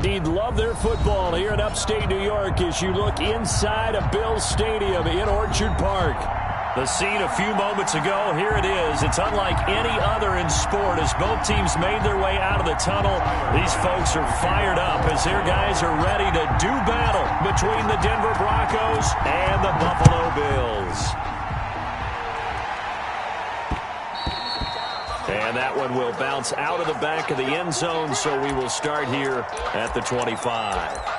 indeed love their football here in upstate New York as you look inside of Bills Stadium in Orchard Park. The scene a few moments ago, here it is. It's unlike any other in sport as both teams made their way out of the tunnel. These folks are fired up as their guys are ready to do battle between the Denver Broncos and the Buffalo Bills. And that one will bounce out of the back of the end zone, so we will start here at the 25.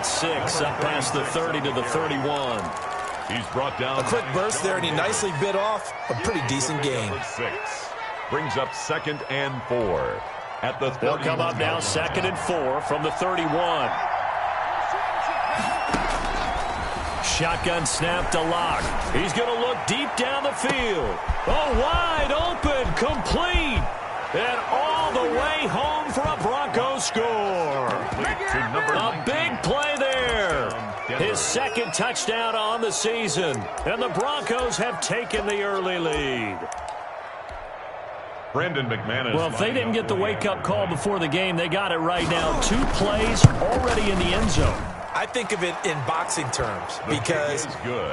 Six up past the 30 to the 31. He's brought down. A quick burst there, and he nicely bit off a pretty decent gain. Brings up 2nd and 4 at the 30. They'll come up now 2nd and 4 from the 31. Shotgun snap to Lock. He's going to look deep down the field. Oh, wide open, complete. And all the way home for a Broncos score. A big play there. His 2nd touchdown on the season. And the Broncos have taken the early lead. Brandon McManus. Well, if they didn't get the wake-up call before the game, they got it right now. 2 plays already in the end zone. I think of it in boxing terms because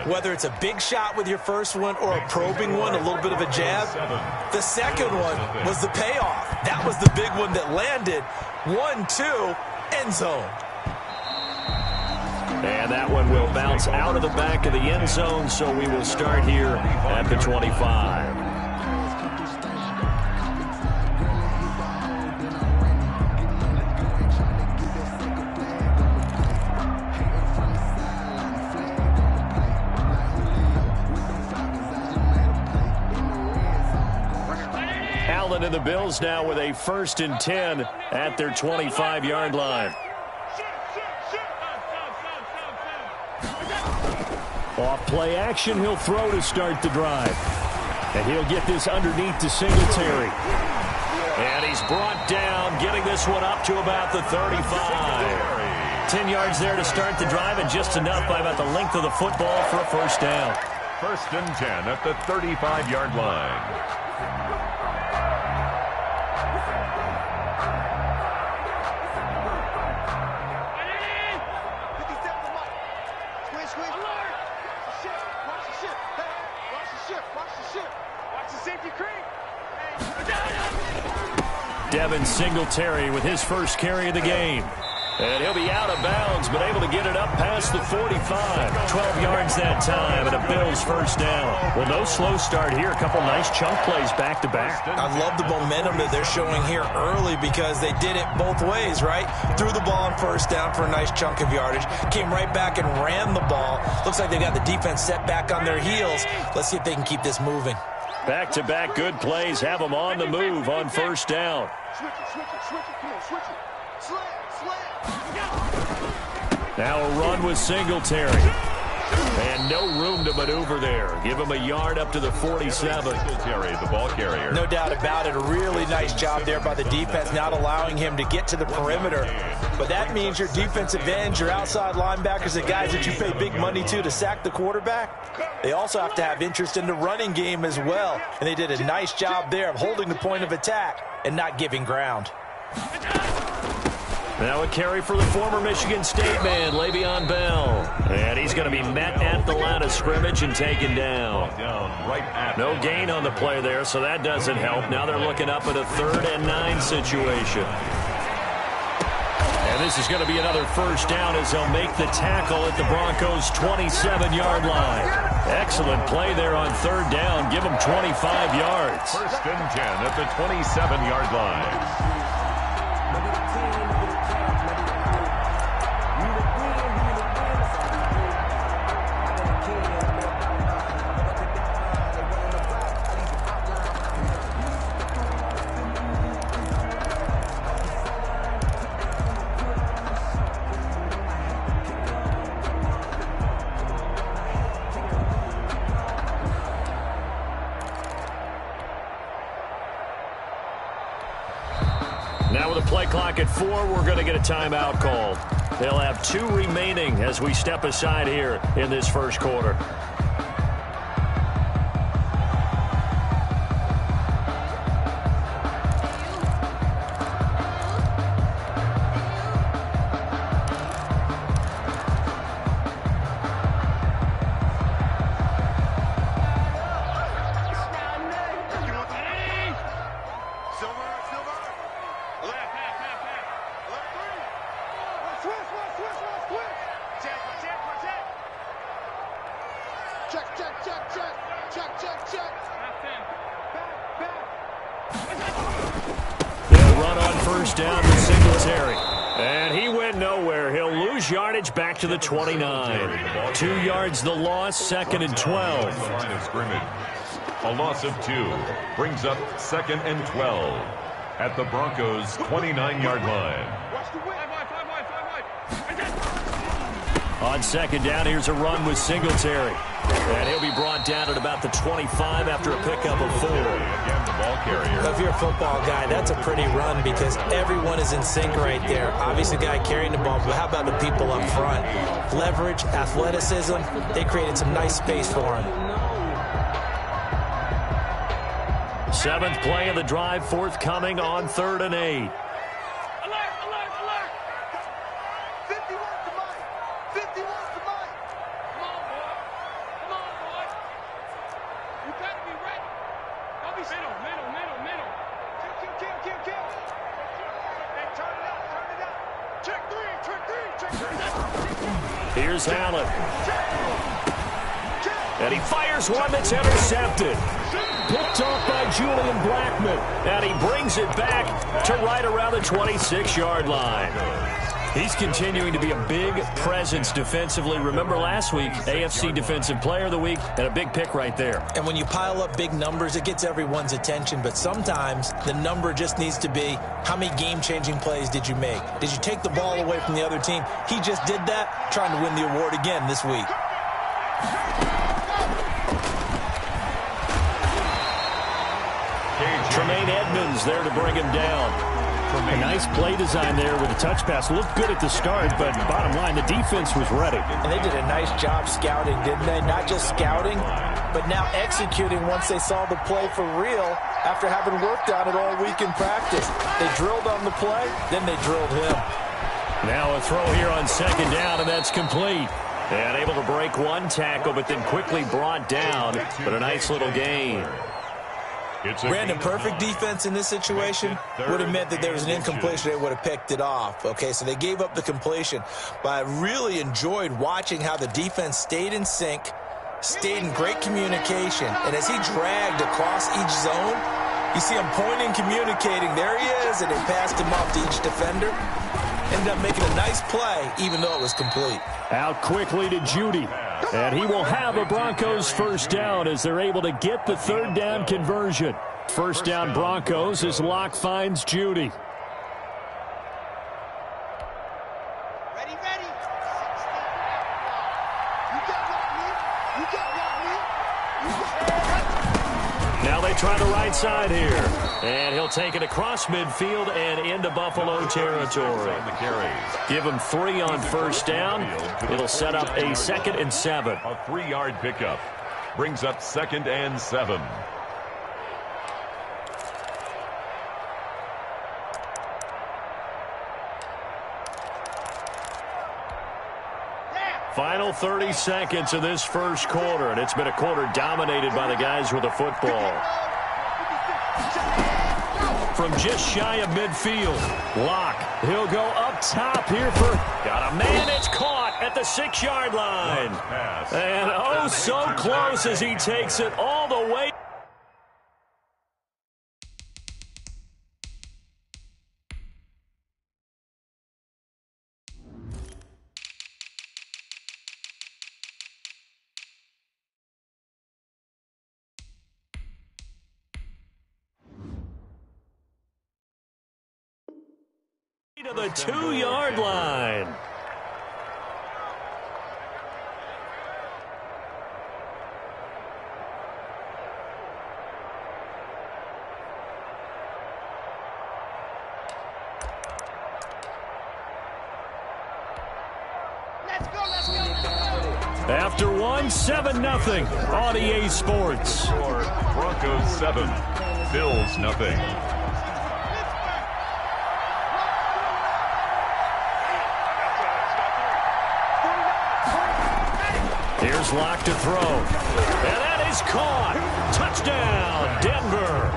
whether it's a big shot with your first one or a probing one, a little bit of a jab, the second one was the payoff. That was the big one that landed. 1-2, end zone. And that one will bounce out of the back of the end zone, so we will start here at the 25. And the Bills now with a 1st and 10 at their 25-yard line. Off play action, he'll throw to start the drive. And he'll get this underneath to Singletary. And he's brought down, getting this one up to about the 35. 10 yards there to start the drive, and just enough by about the length of the football for a 1st down. 1st and 10 at the 35-yard line. Devin Singletary with his first carry of the game. And he'll be out of bounds, but able to get it up past the 45. 12 yards that time, and a Bills 1st down. Well, no slow start here. A couple nice chunk plays back-to-back. I love the momentum that they're showing here early because they did it both ways, right? Threw the ball on 1st down for a nice chunk of yardage. Came right back and ran the ball. Looks like they got the defense set back on their heels. Let's see if they can keep this moving. Back-to-back good plays have them on the move on 1st down. Now a run with Singletary. And no room to maneuver there. Give him a yard up to the 47. Singletary, the ball carrier. No doubt about it. A really nice job there by the defense, not allowing him to get to the perimeter. But that means your defensive ends, your outside linebackers, the guys that you pay big money to sack the quarterback, they also have to have interest in the running game as well. And they did a nice job there of holding the point of attack and not giving ground. Now a carry for the former Michigan State man, Le'Veon Bell. And he's going to be met at the line of scrimmage and taken down. No gain on the play there, so that doesn't help. Now they're looking up at a 3rd and 9 situation. And this is going to be another 1st down as they'll make the tackle at the Broncos' 27-yard line. Excellent play there on 3rd down. Give them 25 yards. 1st and 10 at the 27-yard line. with a play clock at 4, we're going to get a timeout called. They'll have 2 remaining as we step aside here in this first quarter. They'll run on first down with Singletary. And he went nowhere. He'll lose yardage back to the 29. 2 yards the loss, 2nd and 12. Line of scrimmage. A loss of 2 brings up 2nd and 12 at the Broncos' 29-yard line. On 2nd down, here's a run with Singletary. And he'll be brought down at about the 25 after a pickup of 4. Again, the ball carrier. If you're a football guy, that's a pretty run because everyone is in sync right there. Obviously, the guy carrying the ball, but how about the people up front? Leverage, athleticism, they created some nice space for him. 7th play of the drive, forthcoming on 3rd and 8. Here's Allen. And he fires one that's intercepted. Picked off by Julian Blackman. And he brings it back to right around the 26-yard line. He's continuing to be a big presence defensively. Remember last week, AFC Defensive Player of the Week, and a big pick right there. And when you pile up big numbers, it gets everyone's attention. But sometimes the number just needs to be, how many game-changing plays did you make? Did you take the ball away from the other team? He just did that, trying to win the award again this week. Tremaine Edmonds there to bring him down. A nice play design there with a touch pass. Looked good at the start, but bottom line, the defense was ready. And they did a nice job scouting, didn't they? Not just scouting, but now executing once they saw the play for real after having worked on it all week in practice. They drilled on the play, then they drilled him. Now a throw here on 2nd down, and that's complete. And able to break one tackle, but then quickly brought down. But a nice little gain. Brandon, perfect defense in this situation would have meant that there was an incompletion. They would have picked it off. Okay, so they gave up the completion. But I really enjoyed watching how the defense stayed in sync, stayed in great communication. And as he dragged across each zone, you see him pointing, communicating. There he is, and they passed him off to each defender. Ended up making a nice play, even though it was complete. Out quickly to Judy. And he will have a Broncos first down as they're able to get the 3rd down conversion. First down Broncos as Locke finds Judy. Ready. Now they try the right side here. And he'll take it across midfield and into Buffalo territory. Give him 3 on first down. It'll set up a 2nd and 7. A 3-yard pickup brings up 2nd and 7. Final 30 seconds of this first quarter, and it's been a quarter dominated by the guys with the football. From just shy of midfield, Locke, he'll go up top here for, got a man, it's caught at the 6-yard line. And oh, so close as he takes it all the way. To the 2-yard line. After one, 7-0 on EA Sports. Broncos 7, Bills nothing. Here's Locke to throw. And that is caught. Touchdown, Denver.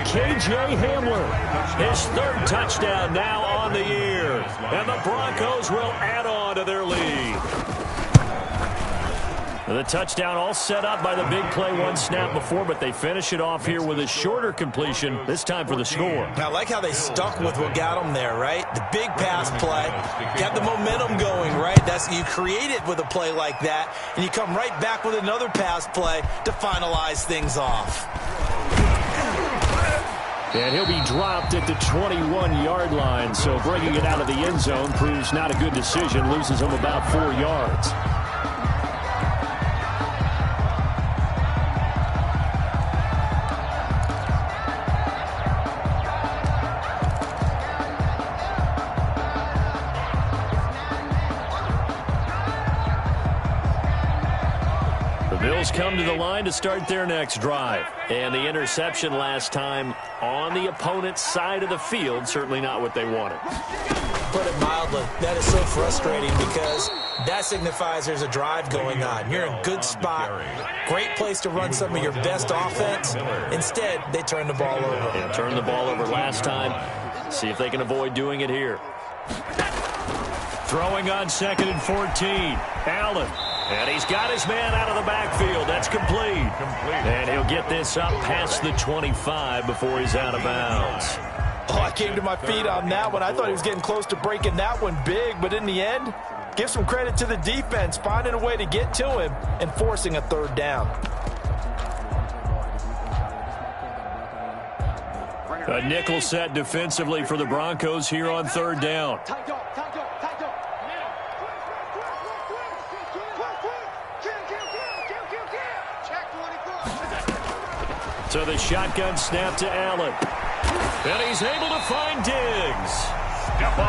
KJ Hamler, his third touchdown now on the year. And the Broncos will add on to their lead. The touchdown all set up by the big play one snap before, but they finish it off here with a shorter completion, this time for the score. I like how they stuck with what got them there, right? The big pass play, got the momentum going, right? You create it with a play like that, and you come right back with another pass play to finalize things off. And he'll be dropped at the 21-yard line, so bringing it out of the end zone proves not a good decision, loses him about 4 yards. Come to the line to start their next drive. And the interception last time on the opponent's side of the field, certainly not what they wanted. Put it mildly, that is so frustrating because that signifies there's a drive going on. You're in a good spot, great place to run some of your best offense. Instead, they turn the ball over. Yeah, turned the ball over last time. See if they can avoid doing it here. Throwing on 2nd and 14. Allen. And he's got his man out of the backfield. That's complete. And he'll get this up past the 25 before he's out of bounds. Oh, I came to my feet on that one. I thought he was getting close to breaking that one big, but in the end, give some credit to the defense, finding a way to get to him and forcing a third down. A nickel set defensively for the Broncos here on third down. So the shotgun snap to Allen. And he's able to find Diggs.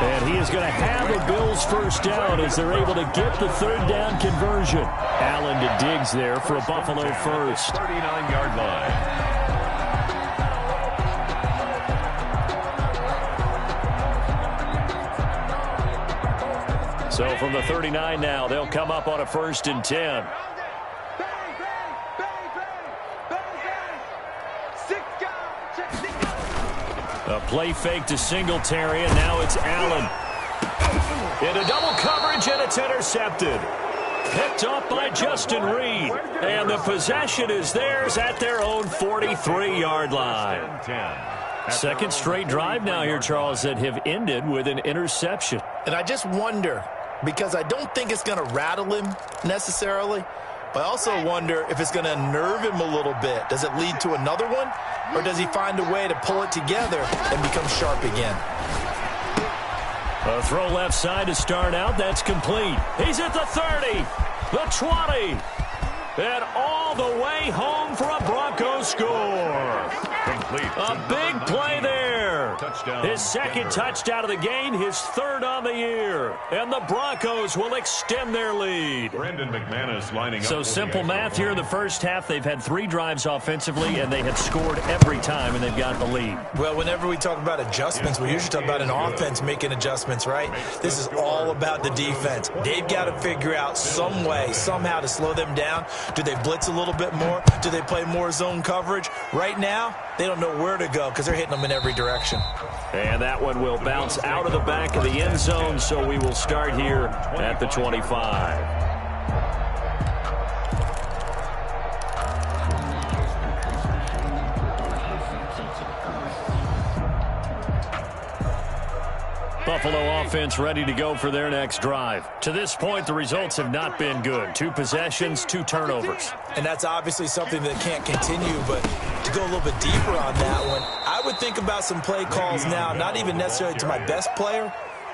And he is going to have a Bills first down as they're able to get the third down conversion. Allen to Diggs there for a Buffalo first. 39-yard line. So from the 39 now, they'll come up on a 1st and 10. A play fake to Singletary, and now it's Allen. Into double coverage, and it's intercepted. Picked up by Justin Reed. And the possession is theirs at their own 43-yard line. Second straight drive now here, Charles, that have ended with an interception. And I just wonder, because I don't think it's going to rattle him necessarily, but I also wonder if it's going to unnerve him a little bit. Does it lead to another one? Or does he find a way to pull it together and become sharp again? A throw left side to start out. That's complete. He's at the 30, the 20, and all the way home for a Broncos score. Complete. A big play there. Touchdown. His second touchdown of the game, his third on the year. And the Broncos will extend their lead. Brandon McManus lining up. So simple math here in the first half. They've had 3 drives offensively, and they have scored every time, and they've got the lead. Well, whenever we talk about adjustments, we usually talk about an offense making adjustments, right? This is all about the defense. They've got to figure out some way, somehow to slow them down. Do they blitz a little bit more? Do they play more zone coverage? Right now, they don't know where to go because they're hitting them in every direction. And that one will bounce out of the back of the end zone, so we will start here at the 25. Buffalo offense ready to go for their next drive. To this point, the results have not been good. 2 possessions, 2 turnovers. And that's obviously something that can't continue, but to go a little bit deeper on that one, I would think about some play calls now, not even necessarily to my best player,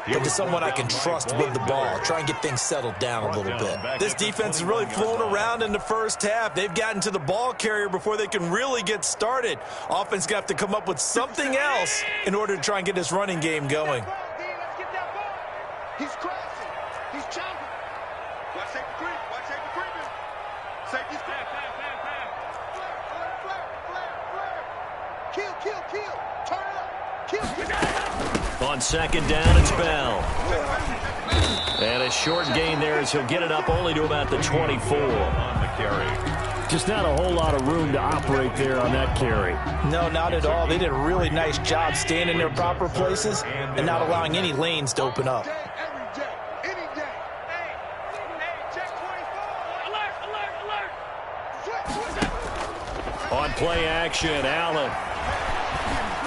but to someone I can trust with the ball. Try and get things settled down a little bit. This defense is really flown around in the first half. They've gotten to the ball carrier before they can really get started. Offense got to come up with something else in order to try and get this running game going. He's crossing. He's jumping. Watch safety creep. Watch safety creeping. Safety's creep. Flare. Kill. Turn it up. Kill. On second down, it's Bell. And a short gain there as he'll get it up only to about the 24. On the carry. Just not a whole lot of room to operate there on that carry. No, not at all. They did a really nice job staying in their proper places and not allowing any lanes to open up. Every day. Any day. Hey, check 24. Alert. On play action, Allen.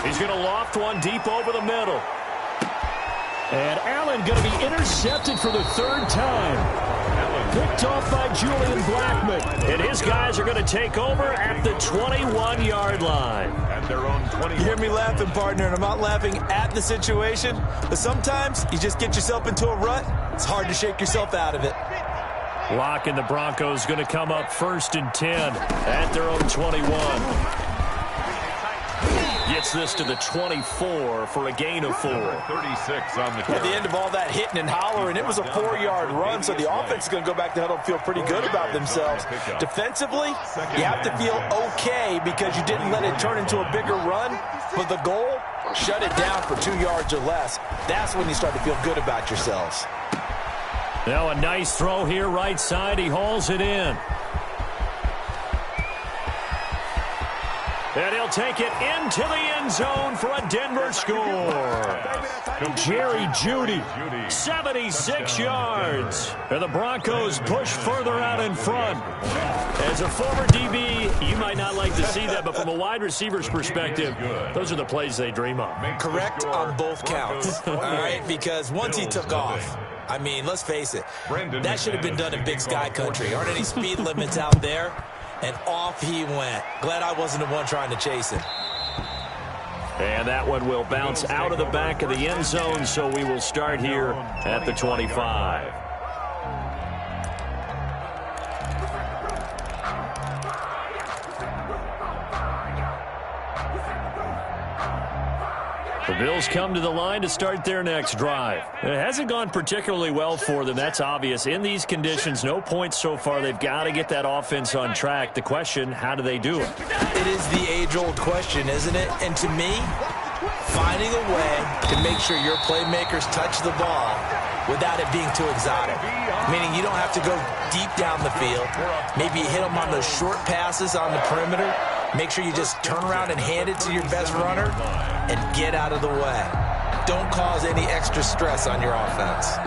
He's going to loft one deep over the middle. And Allen going to be intercepted for the third time. Picked off by Julian Blackman. And his guys are going to take over at the 21-yard line. At their own 20. You hear me laughing, partner, and I'm not laughing at the situation. But sometimes you just get yourself into a rut. It's hard to shake yourself out of it. Lock and the Broncos going to come up 1st and 10 at their own 21. Gets this to the 24 for a gain of 4. 36 on the carry. At the end of all that hitting and hollering, it was a 4-yard run, so the offense is going to go back to huddle and feel pretty good about themselves. Defensively, you have to feel okay because you didn't let it turn into a bigger run. But the goal, shut it down for 2 yards or less. That's when you start to feel good about yourselves. Now a nice throw here right side. He hauls it in. And he'll take it into the end zone for a Denver score. Jerry Jeudy, 76 yards. And the Broncos push further out in front. As a former DB, you might not like to see that, but from a wide receiver's perspective, those are the plays they dream of. Correct on both counts, all right? Because once he took off, I mean, let's face it, that should have been done in Big Sky Country. Aren't any speed limits out there? And off he went. Glad I wasn't the one trying to chase him. And that one will bounce out of the back of the end zone, so we will start here at the 25. The Bills come to the line to start their next drive. It hasn't gone particularly well for them. That's obvious. In these conditions, no points so far. They've got to get that offense on track. The question, how do they do it? It is the age-old question, isn't it? And to me, finding a way to make sure your playmakers touch the ball without it being too exotic. Meaning you don't have to go deep down the field. Maybe you hit them on those short passes on the perimeter. Make sure you just turn around and hand it to your best runner and get out of the way. Don't cause any extra stress on your offense.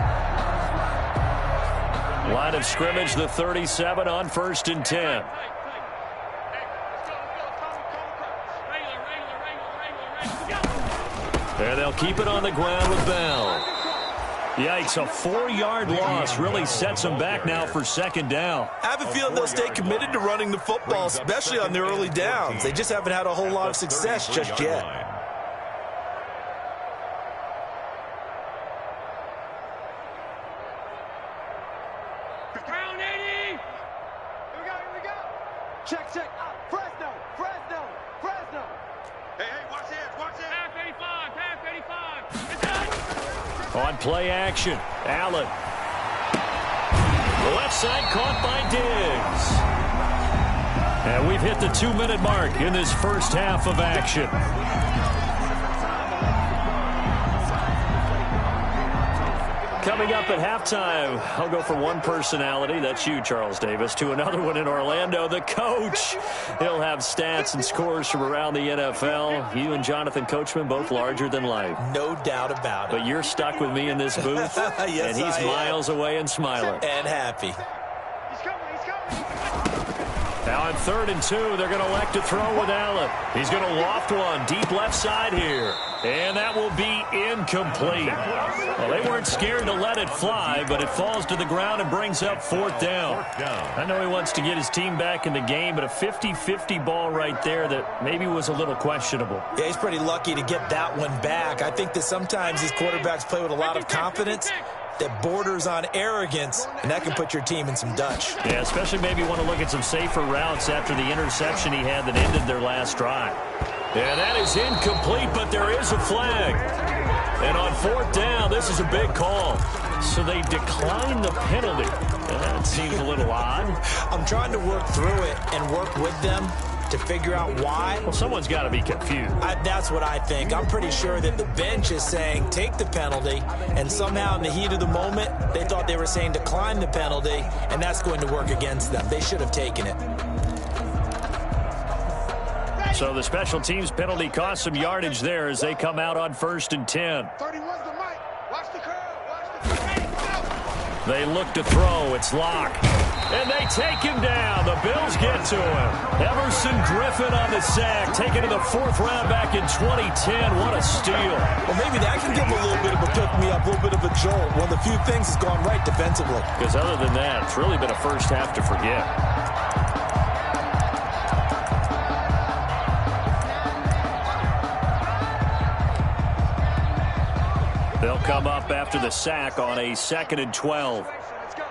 Line of scrimmage, the 37 on 1st and 10. And they'll keep it on the ground with Bell. Yikes, a 4-yard loss really sets them back now for 2nd down. I have a feeling they'll stay committed to running the football, especially on their early downs. They just haven't had a whole lot of success just yet. Ground 80. Here we go. Check. Fresno. Hey, watch this. Half 85. It's done. On play action, Allen. The left side caught by Diggs. And we've hit the 2-minute mark in this first half of action. Coming up at halftime, I'll go from one personality, that's you, Charles Davis, to another one in Orlando, the coach. He'll have stats and scores from around the NFL. You and Jonathan Coachman, both larger than life. No doubt about it. But you're stuck with me in this booth, Yes, and he's miles away and smiling. And happy. He's coming. Now on 3rd and 2, they're going to elect to throw with Allen. He's going to loft one deep left side here. And that will be incomplete. Well, they weren't scared to let it fly, but it falls to the ground and brings up 4th down. I know he wants to get his team back in the game, but a 50-50 ball right there that maybe was a little questionable. Yeah, he's pretty lucky to get that one back. I think that sometimes these quarterbacks play with a lot of confidence that borders on arrogance, and that can put your team in some Dutch. Yeah, especially maybe want to look at some safer routes after the interception he had that ended their last drive. Yeah, that is incomplete, but there is a flag. And on 4th down, this is a big call. So they decline the penalty. seems a little odd. I'm trying to work through it and work with them to figure out why. Well, someone's got to be confused. That's what I think. I'm pretty sure that the bench is saying take the penalty, and somehow in the heat of the moment, they thought they were saying decline the penalty, and that's going to work against them. They should have taken it. So the special teams penalty cost some yardage there as they come out on 1st and 10. 31's the mic. Watch the curve. They look to throw. It's Locke. And they take him down. The Bills get to him. Everson Griffin on the sack, taken to the 4th round back in 2010. What a steal. Well, maybe that can give him a little bit of a pick-me-up, a little bit of a jolt. One of the few things has gone right defensively. Because other than that, it's really been a first half to forget. They'll come up after the sack on a 2nd and 12. Let's go.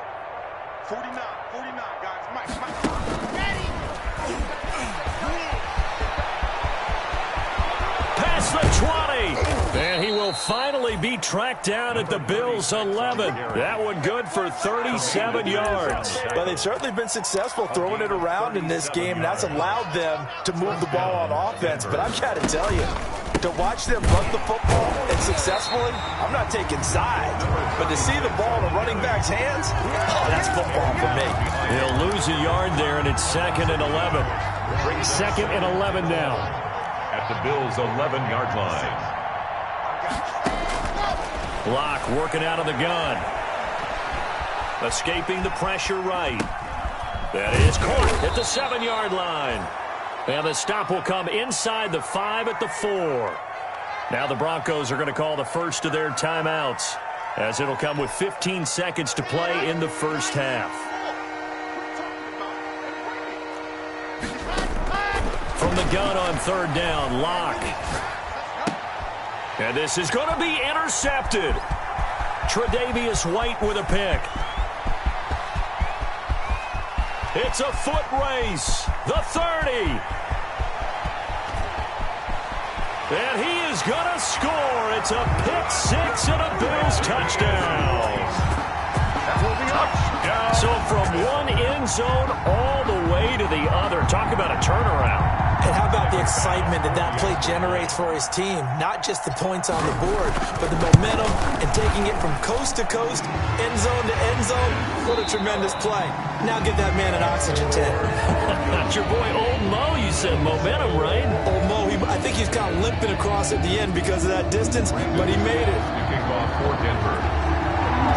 49, guys. Mike. Ready. Past the 20. And he will finally be tracked down at the Bills' 11. That one good for 37 yards. But they've certainly been successful throwing it around in this game, and that's allowed them to move the ball on offense. But I've got to tell you, to watch them run the football and successfully, I'm not taking sides. But to see the ball in a running back's hands, oh, that's football for me. He'll lose a yard there, and it's 2nd and 11. 2nd and 11 now. At the Bills' 11-yard line. Locke working out of the gun. Escaping the pressure right. That is caught at the 7-yard line. And the stop will come inside the 5 at the 4. Now the Broncos are going to call the first of their timeouts, as it'll come with 15 seconds to play in the first half. From the gun on 3rd down, Locke. And this is going to be intercepted. Tre'Davious White with a pick. It's a foot race. The 30. And he is going to score. It's a pick 6 and a Bills touchdown. So from one end zone all the way to the other. Talk about a turnaround. And how about the excitement that play generates for his team? Not just the points on the board, but the momentum and taking it from coast to coast, end zone to end zone. What a tremendous play. Now give that man an oxygen tank. That's your boy Old Mo, you said. Momentum, right? Old Mo, I think he's kind of limping across at the end because of that distance, but he made it. Kickoff for Denver.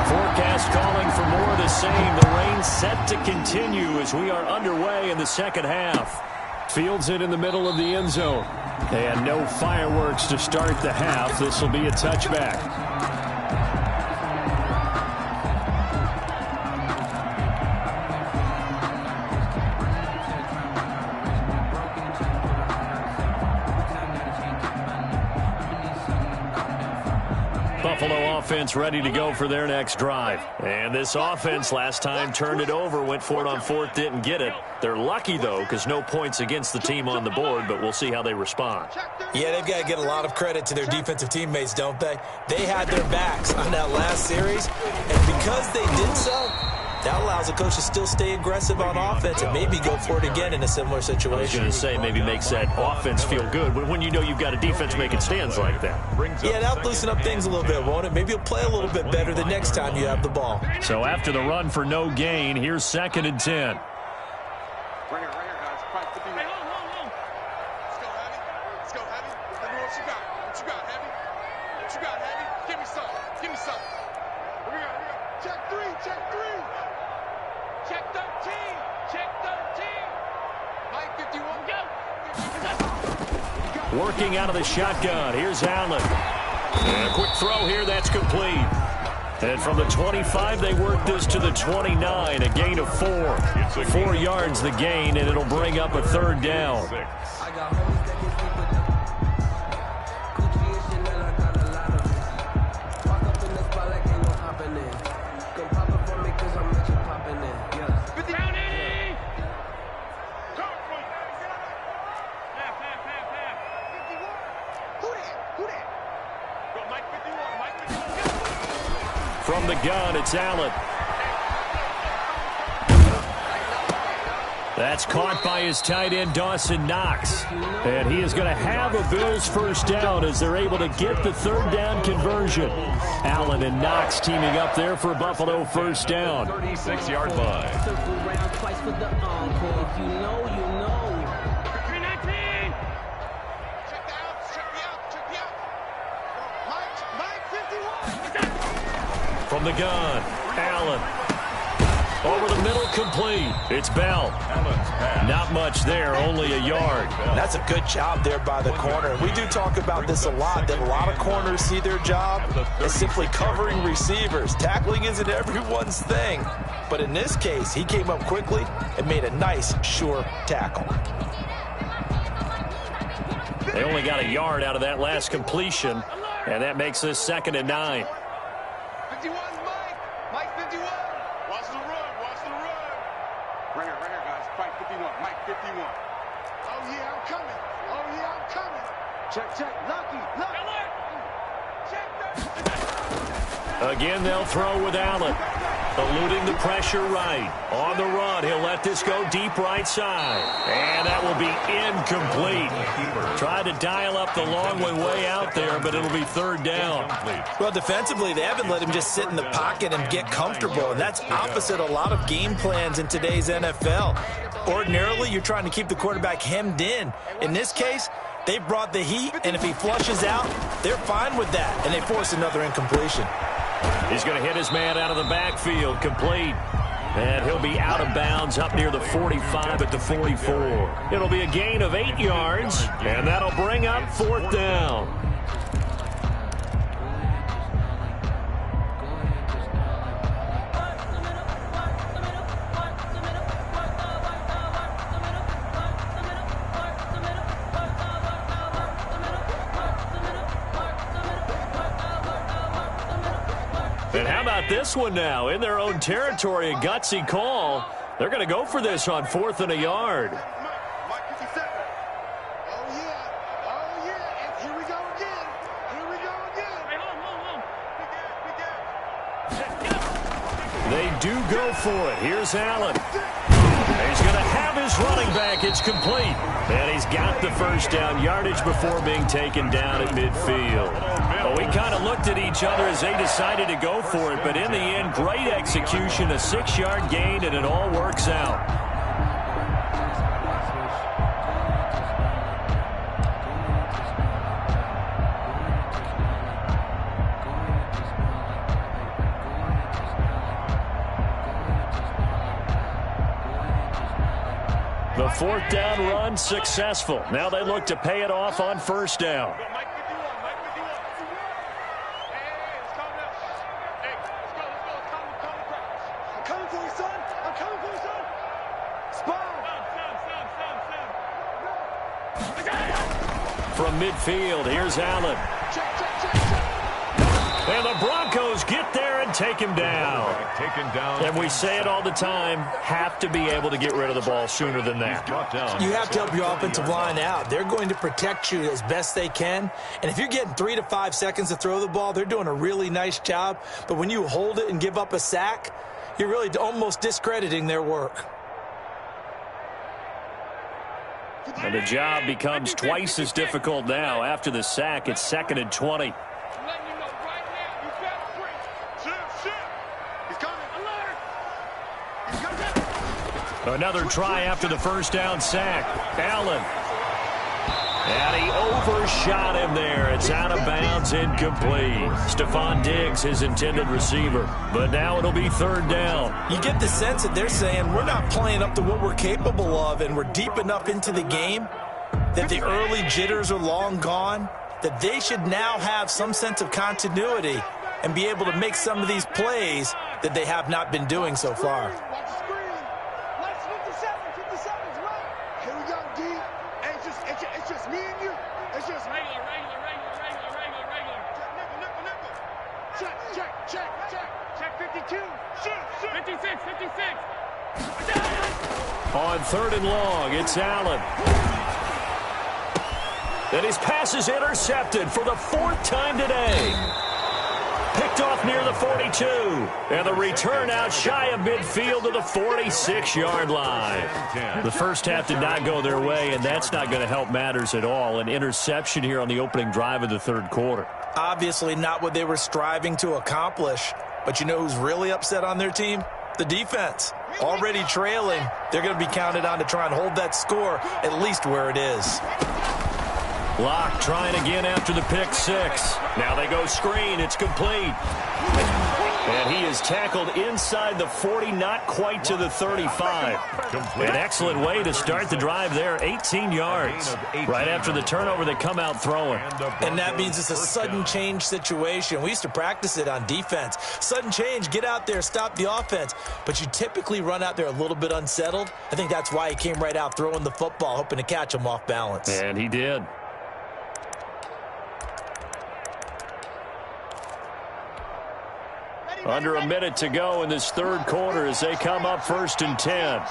Forecast calling for more of the same. The rain set to continue as we are underway in the second half. Fields it in the middle of the end zone. And no fireworks to start the half. This will be a touchback. Buffalo offense ready to go for their next drive. And this offense last time turned it over, went for it on 4th, didn't get it. They're lucky, though, because no points against the team on the board, but we'll see how they respond. Yeah, they've got to get a lot of credit to their defensive teammates, don't they? They had their backs on that last series, and because they did so, that allows the coach to still stay aggressive on offense and maybe go for it again in a similar situation. I was going to say maybe makes that offense feel good when you know you've got a defense making stands like that. Yeah, that'll loosen up things a little bit, won't it? Maybe you'll play a little bit better the next time you have the ball. So after the run for no gain, here's 2nd and 10. Right here, guys. 5-50. Hey, hold. Let's go, Heavy. Let me know what you got. What you got, Heavy? Give me some. Here we go. Check 3. Check 13. Mike 51. Go. Working out of the shotgun. Here's Allen. And a quick throw here. That's complete. And from the 25, they work this to the 29. A gain of 4. 4 yards the gain, and it'll bring up a 3rd down. From the gun, it's Allen. That's caught by his tight end, Dawson Knox. And he is going to have a Bills first down as they're able to get the third down conversion. Allen and Knox teaming up there for Buffalo first down. 36-yard line. From the gun, Allen. Over the middle, complete. It's Bell. Not much there, only a yard. That's a good job there by the corner. We do talk about this a lot, that a lot of corners see their job as simply covering receivers. Tackling isn't everyone's thing. But in this case, he came up quickly and made a nice, sure tackle. They only got a yard out of that last completion, and that makes this 2nd and 9. 51, Mike 51. Watch the run, watch the run. Right here, guys. Fight 51, Mike 51. Oh, yeah, I'm coming. Oh, yeah, I'm coming. Check. Lucky. Check. Again, they'll throw with Allen. Eluding the pressure right. On the run, he'll let this go deep right side. And that will be incomplete. Tried to dial up the long one way out there, but it'll be third down. Well, defensively, they haven't let him just sit in the pocket and get comfortable, and that's opposite a lot of game plans in today's NFL. Ordinarily, you're trying to keep the quarterback hemmed in. In this case, they brought the heat, and if he flushes out, they're fine with that, and they force another incompletion. He's going to hit his man out of the backfield, complete. And he'll be out of bounds up near the 45 at the 44. It'll be a gain of 8 yards, and that'll bring up 4th down. And how about this one now? In their own territory, a gutsy call. They're going to go for this on 4th and a yard. Mike 57. Oh, yeah. And here we go again. They do go for it. Here's Allen. He's going to have his running back. It's complete. And he's got the first down yardage before being taken down at midfield. Well, we kind of looked at each other as they decided to go for it, but in the end, great execution, a 6-yard gain, and it all works out. The 4th down run successful. Now they look to pay it off on 1st down. Mike 51. Hey, let's calm down. Hey, let's go. Calm down. I'm coming for you, son. Spot. From midfield, here's Allen. Check. And the Broncos get there and take him down. And we say it all the time, have to be able to get rid of the ball sooner than that. You have to help your offensive line out. They're going to protect you as best they can. And if you're getting 3 to 5 seconds to throw the ball, they're doing a really nice job. But when you hold it and give up a sack, you're really almost discrediting their work. And the job becomes twice as difficult now. After the sack, it's 2nd and 20. Another try after the first down sack. Allen. And he overshot him there. It's out of bounds, incomplete. Stephon Diggs, his intended receiver. But now it'll be 3rd down. You get the sense that they're saying we're not playing up to what we're capable of, and we're deep enough into the game that the early jitters are long gone, that they should now have some sense of continuity and be able to make some of these plays that they have not been doing so far. It's just me and you. It's just regular. Check 52. Shoot. 56. On 3rd and long, it's Allen. And his pass is intercepted for the 4th time today. Picked off near the 42. And the return out shy of midfield to the 46-yard line. The first half did not go their way, and that's not going to help matters at all. An interception here on the opening drive of the third quarter. Obviously not what they were striving to accomplish. But you know who's really upset on their team? The defense. Already trailing. They're going to be counted on to try and hold that score at least where it is. Locke trying again after the pick six. Now they go screen. It's complete. And he is tackled inside the 40, not quite to the 35. An excellent way to start the drive there, 18 yards. Right after the turnover, they come out throwing. And that means it's a sudden change situation. We used to practice it on defense. Sudden change, get out there, stop the offense. But you typically run out there a little bit unsettled. I think that's why he came right out throwing the football, hoping to catch him off balance. And he did. Under a minute to go in this third quarter as they come up 1st and 10.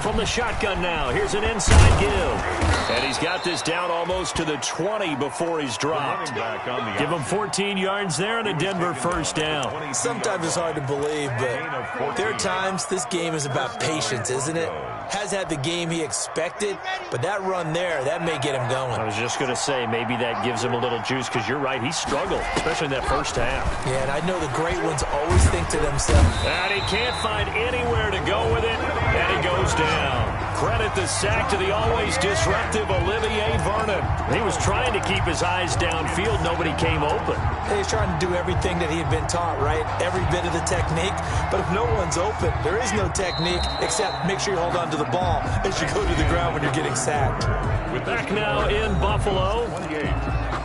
From the shotgun now, here's an inside give. And he's got this down almost to the 20 before he's dropped. Give him 14 yards there and a Denver first down. Sometimes it's hard to believe, but there are times this game is about patience, isn't it? Has had the game he expected, but that run there, that may get him going. I was just going to say, maybe that gives him a little juice, because you're right, he struggled, especially in that first half. Yeah, and I know the great ones always think to themselves. And he can't find anywhere to go with it, and he goes down. Credit the sack to the always disruptive Olivier Vernon. He was trying to keep his eyes downfield. Nobody came open. He's trying to do everything that he had been taught, right? Every bit of the technique. But if no one's open, there is no technique except make sure you hold on to the ball as you go to the ground when you're getting sacked. Back now in Buffalo.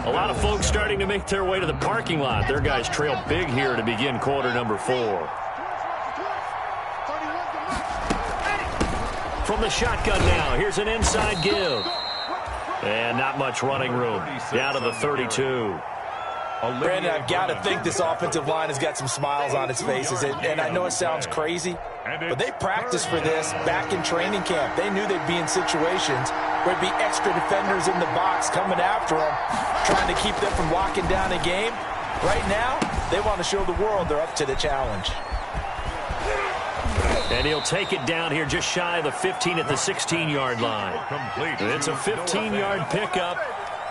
A lot of folks starting to make their way to the parking lot. Their guys trail big here to begin quarter number 4. From the shotgun now, here's an inside give. And not much running room. Down to the 32. Brandon, I've got to think this offensive line has got some smiles on its faces. And I know it sounds crazy, but they practiced for this back in training camp. They knew they'd be in situations where there'd be extra defenders in the box coming after them, trying to keep them from locking down a game. Right now, they want to show the world they're up to the challenge. And he'll take it down here just shy of the 15 at the 16-yard line. It's a 15-yard pickup,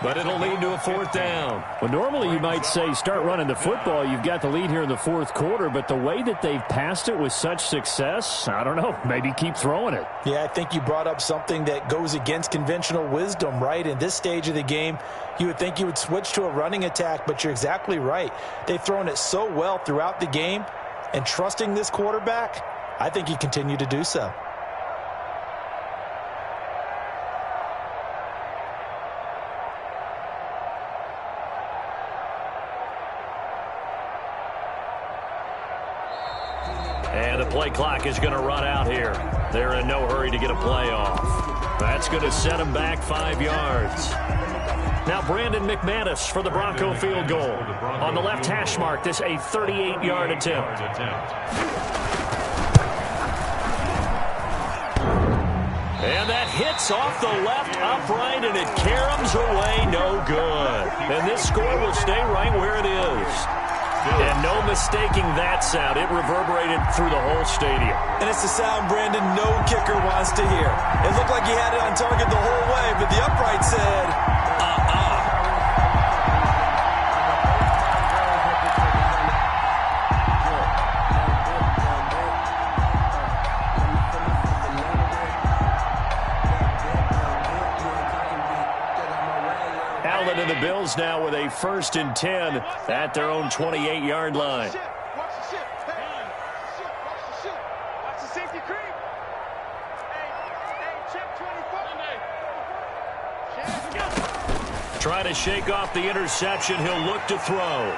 but it'll lead to a 4th down. Well, normally you might say start running the football. You've got the lead here in the 4th quarter, but the way that they've passed it with such success, I don't know, maybe keep throwing it. Yeah, I think you brought up something that goes against conventional wisdom, right? In this stage of the game, you would think you would switch to a running attack, but you're exactly right. They've thrown it so well throughout the game, and trusting this quarterback, I think he continued to do so. And the play clock is going to run out here. They're in no hurry to get a play off. That's going to set them back 5 yards. Now Brandon McManus for the Bronco field goal. On the left hash mark, this a 38-yard attempt. And that hits off the left upright, and it caroms away no good. And this score will stay right where it is. And no mistaking that sound. It reverberated through the whole stadium. And it's the sound, Brandon, no kicker wants to hear. It looked like he had it on target the whole way, but the upright said, Allen and the Bills now with a 1st and 10 at their own 28-yard line. Trying to shake off the interception. He'll look to throw.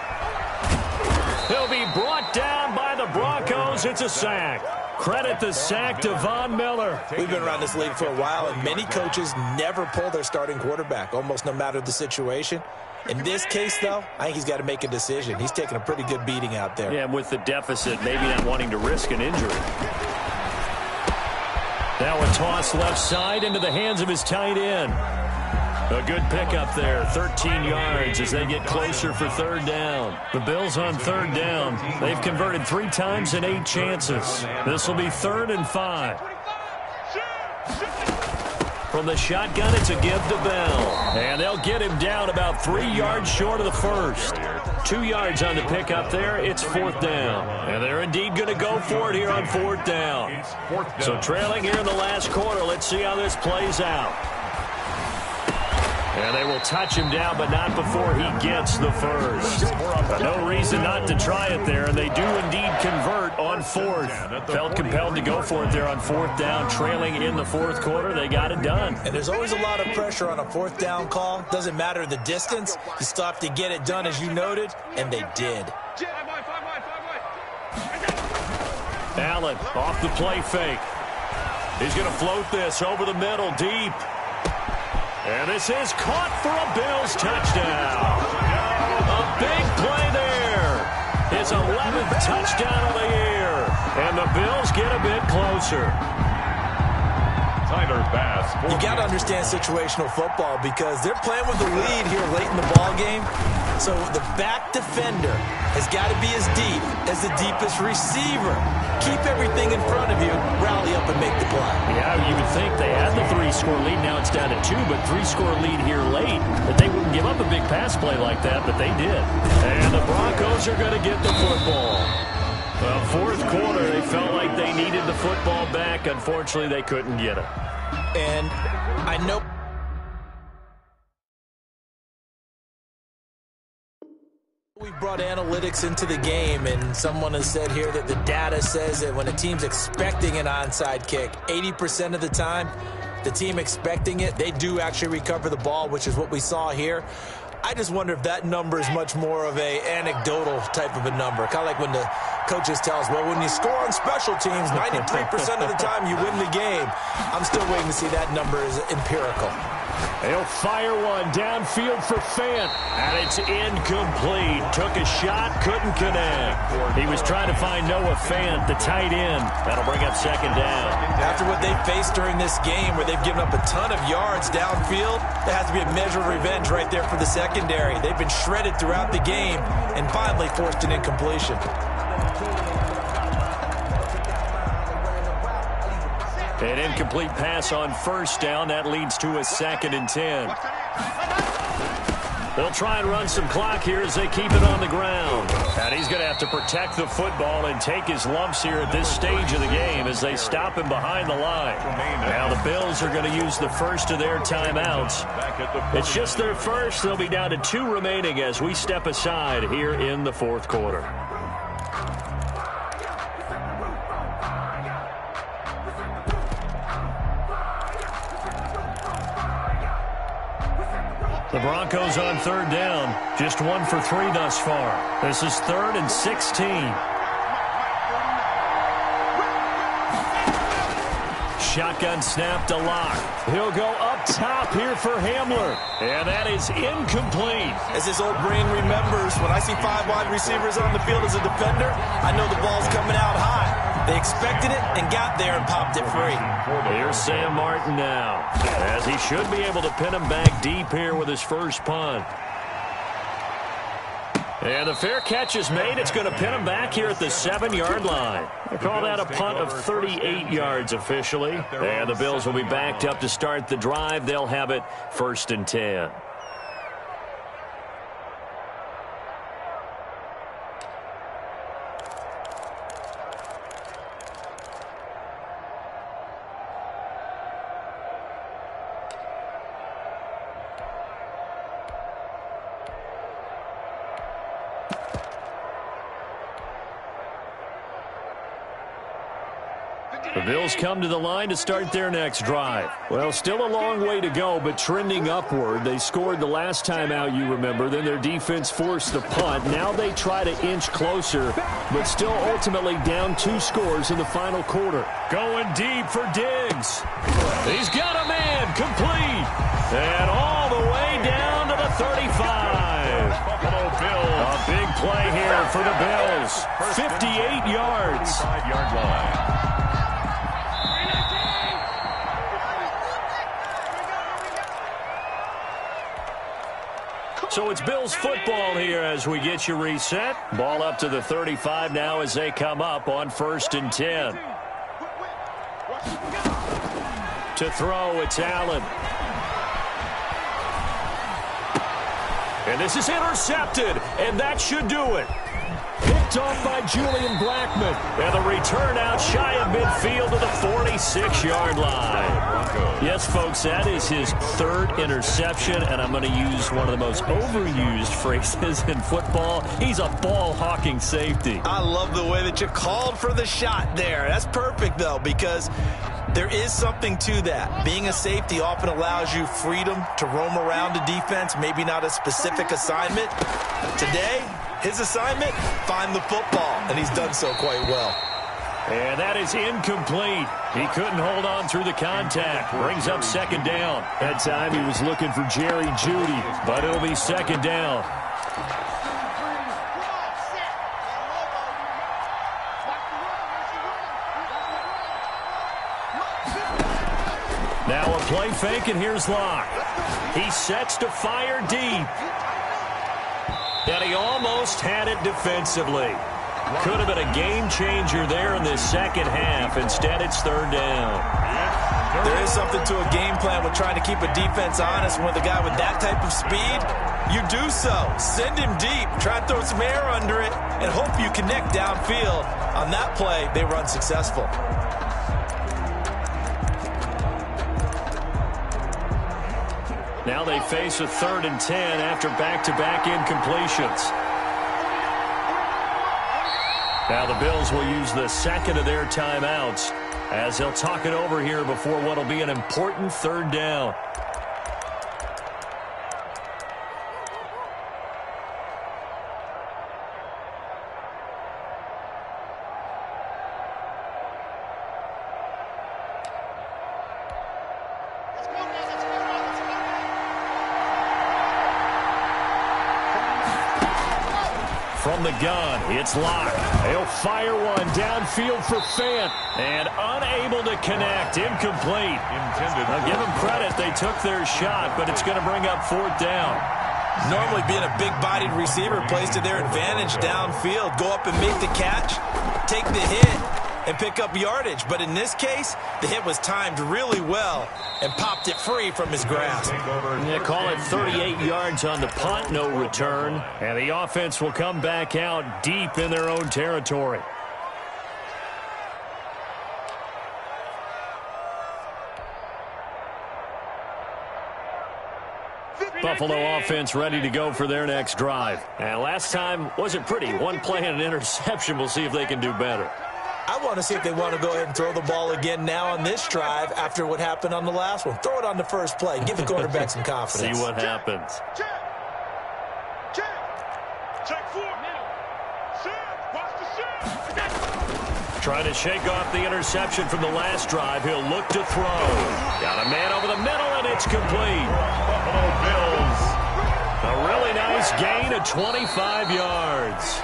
He'll be brought down by the Broncos. It's a sack. Credit the sack to Von Miller. We've been around this league for a while, and many coaches never pull their starting quarterback, almost no matter the situation. In this case, though, I think he's got to make a decision. He's taking a pretty good beating out there. Yeah, and with the deficit, maybe not wanting to risk an injury. Now a toss left side into the hands of his tight end. A good pickup there, 13 yards as they get closer for third down. The Bills on third down. They've converted 3 times in 8 chances. This will be 3rd and 5. From the shotgun, it's a give to Bell. And they'll get him down about 3 yards short of the first. 2 yards on the pickup there. It's 4th down. And they're indeed going to go for it here on 4th down. So trailing here in the last quarter. Let's see how this plays out. And they will touch him down, but not before he gets the first. No reason not to try it there, and they do indeed convert on 4th. Felt compelled to go for it there on 4th down, trailing in the 4th quarter. They got it done. And there's always a lot of pressure on a 4th down call. Doesn't matter the distance. You still have to get it done, as you noted, and they did. Allen off the play fake. He's going to float this over the middle, deep. And this is caught for a Bills touchdown. A big play there. His 11th touchdown of the year. And the Bills get a bit closer. Tyler Bass. You got to understand situational football because they're playing with the lead here late in the ball game. So the back defender has got to be as deep as the deepest receiver. Keep everything in front of you, rally up and make the play. Yeah, you would think they had the 3-score lead. Now it's down to 2, but 3-score lead here late. That they wouldn't give up a big pass play like that, but they did. And the Broncos are going to get the football. Well, 4th quarter, they felt like they needed the football back. Unfortunately, they couldn't get it. And I know we brought analytics into the game, and someone has said here that the data says that when a team's expecting an onside kick, 80% of the time, the team expecting it, they do actually recover the ball, which is what we saw here. I just wonder if that number is much more of a anecdotal type of a number. Kind of like when the coaches tell us, well, when you score on special teams, 93% of the time you win the game. I'm still waiting to see that number is empirical. He'll fire one downfield for Fant, and it's incomplete. Took a shot, couldn't connect. He was trying to find Noah Fant, the tight end. That'll bring up 2nd down. After what they faced during this game where they've given up a ton of yards downfield, there has to be a measure of revenge right there for the secondary. They've been shredded throughout the game and finally forced an incompletion. An incomplete pass on 1st down. That leads to a 2nd and 10. They'll try and run some clock here as they keep it on the ground. And he's going to have to protect the football and take his lumps here at this stage of the game as they stop him behind the line. Now the Bills are going to use the first of their timeouts. It's just their first. They'll be down to 2 remaining as we step aside here in the 4th quarter. The Broncos on 3rd down. Just 1 for 3 thus far. This is 3rd and 16. Shotgun snap to Locke. He'll go up top here for Hamler. And that is incomplete. As his old brain remembers, when I see 5 wide receivers on the field as a defender, I know the ball's coming out high. They expected it and got there and popped it free. Here's Sam Martin now, as he should be able to pin him back deep here with his first punt. And the fair catch is made. It's going to pin him back here at the 7-yard line. They call that a punt of 38 yards officially. And the Bills will be backed up to start the drive. They'll have it 1st and 10. The Bills come to the line to start their next drive. Well, still a long way to go, but trending upward. They scored the last time out, you remember. Then their defense forced the punt. Now they try to inch closer, but still ultimately down 2 scores in the final quarter. Going deep for Diggs. He's got a man, complete. And all the way down to the 35. Buffalo Bills. A big play here for the Bills. 58 yards. 5-yard line. So it's Bills football here as we get you reset. Ball up to the 35 now as they come up on 1st and 10. To throw, it's Allen. And this is intercepted, and that should do it. Picked off by Julian Blackmon. And the return out shy of midfield to the 46-yard line. Yes, folks, that is his 3rd interception, and I'm going to use one of the most overused phrases in football. He's a ball-hawking safety. I love the way that you called for the shot there. That's perfect, though, because there is something to that. Being a safety often allows you freedom to roam around a defense, maybe not a specific assignment. Today, his assignment, find the football, and he's done so quite well. And that is incomplete. He couldn't hold on through the contact. Brings up 2nd down. That time he was looking for Jerry Jeudy, but it'll be 2nd down. Now a play fake, and here's Locke. He sets to fire deep. And he almost had it defensively. Could have been a game changer there in the 2nd half. Instead, it's 3rd down. There is something to a game plan with trying to keep a defense honest. With a guy with that type of speed, you do so. Send him deep. Try to throw some air under it and hope you connect downfield. On that play, they were unsuccessful. Now they face a 3rd and 10 after back-to-back incompletions. Now the Bills will use the 2nd of their timeouts as they'll talk it over here before what will be an important 3rd down. From the gun, it's Locke. He'll fire one downfield for Fant. And unable to connect. Incomplete. Now give them credit. They took their shot, but it's going to bring up 4th down. Normally being a big-bodied receiver plays to their advantage downfield. Go up and make the catch, take the hit, and pick up yardage. But in this case, the hit was timed really well and popped it free from his grasp. They call it 38 yards on the punt, no return. And the offense will come back out deep in their own territory. Buffalo offense ready to go for their next drive. And last time wasn't pretty. One play and an interception. We'll see if they can do better. I want to see if they want to go ahead and throw the ball again now on this drive after what happened on the last one. Throw it on the first play. Give the quarterback some confidence. See what happens. Check 4. Watch the shit. Trying to shake off the interception from the last drive. He'll look to throw. Got a man over the middle, and it's complete. Buffalo Bills. A really nice gain of 25 yards.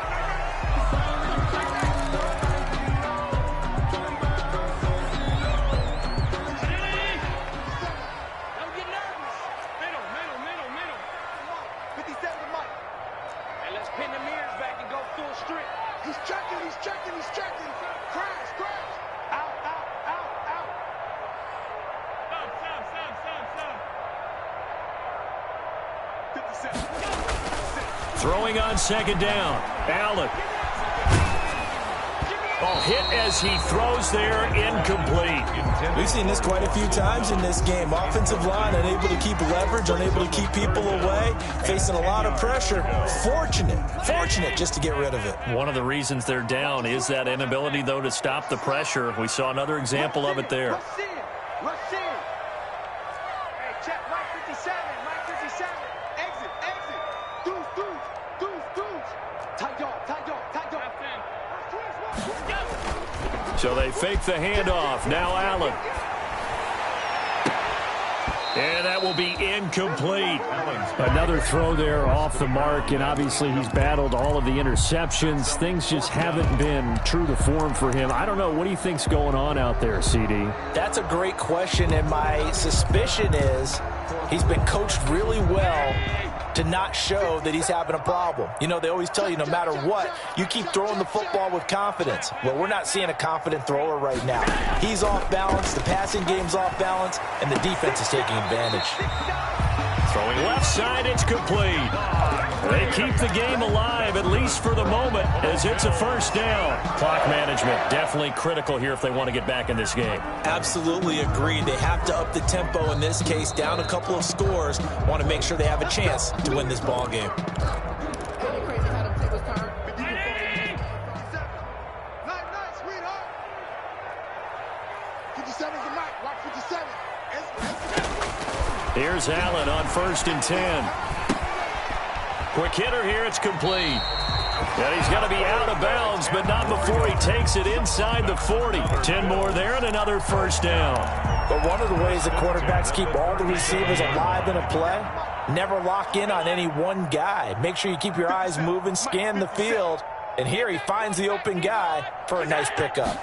Throwing on 2nd down. Allen. Oh, hit as he throws there, incomplete. We've seen this quite a few times in this game. Offensive line unable to keep leverage, unable to keep people away, facing a lot of pressure. Fortunate just to get rid of it. One of the reasons they're down is that inability, though, to stop the pressure. We saw another example of it there. Rush in. Hey, check right 57, right 57. Exit. Deuce. Tight dog. So they fake the handoff. Now Allen. And that will be incomplete. Another throw there off the mark, and obviously he's battled all of the interceptions. Things just haven't been true to form for him. I don't know. What do you think's going on out there, CD? That's a great question, and my suspicion is he's been coached really well to not show that he's having a problem. You know, they always tell you no matter what, you keep throwing the football with confidence. Well, we're not seeing a confident thrower right now. He's off balance, the passing game's off balance, and the defense is taking advantage. Throwing left side, it's complete. They keep the game alive, at least for the moment, as it's a first down. Clock management, definitely critical here if they want to get back in this game. Absolutely agreed. They have to up the tempo in this case, down a couple of scores. Want to make sure they have a chance to win this ball game. Here's Allen on 1st and 10. Quick hitter here, it's complete. And he's going to be out of bounds, but not before he takes it inside the 40. 10 more there and another first down. But one of the ways the quarterbacks keep all the receivers alive in a play, never lock in on any one guy. Make sure you keep your eyes moving, scan the field. And here he finds the open guy for a nice pickup.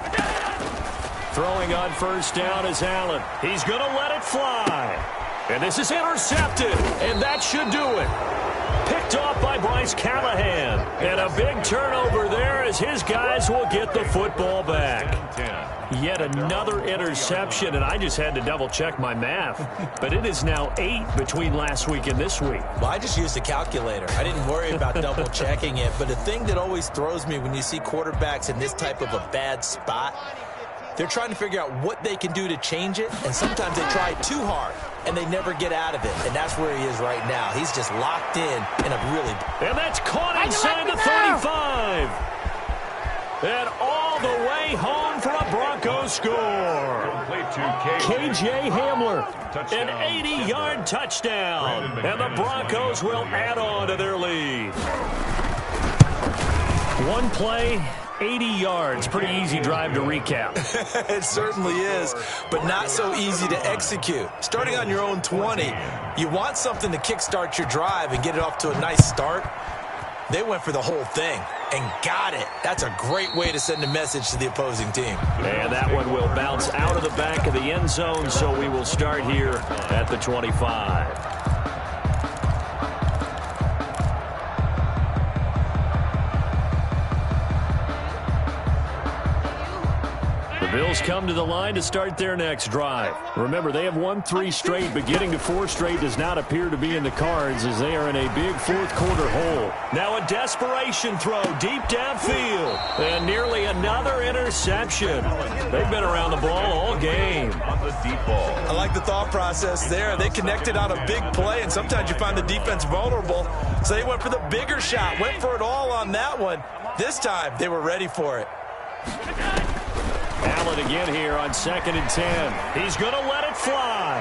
Throwing on first down is Allen. He's going to let it fly. And this is intercepted, and that should do it. Picked off by Bryce Callahan. And a big turnover there as his guys will get the football back. Yet another interception, and I just had to double-check my math. But it is now 8 between last week and this week. Well, I just used a calculator. I didn't worry about double-checking it. But the thing that always throws me when you see quarterbacks in this type of a bad spot, they're trying to figure out what they can do to change it, and sometimes they try too hard, and they never get out of it, and that's where he is right now. He's just locked in a really... And that's caught inside the 35. And all the way home for a Broncos score. K.J. Hamler, an 80-yard touchdown, and the Broncos will add on to their lead. One play, 80 yards. Pretty easy drive to recap. It certainly is, but not so easy to execute. Starting on your own 20, you want something to kickstart your drive and get it off to a nice start. They went for the whole thing and got it. That's a great way to send a message to the opposing team. And that one will bounce out of the back of the end zone, so we will start here at the 25. Bills come to the line to start their next drive. Remember, they have won 3 straight, but getting to 4 straight does not appear to be in the cards as they are in a big fourth-quarter hole. Now a desperation throw deep downfield, and nearly another interception. They've been around the ball all game. I like the thought process there. They connected on a big play, and sometimes you find the defense vulnerable, so they went for the bigger shot, went for it all on that one. This time, they were ready for it. Allen again here on 2nd and 10. He's going to let it fly.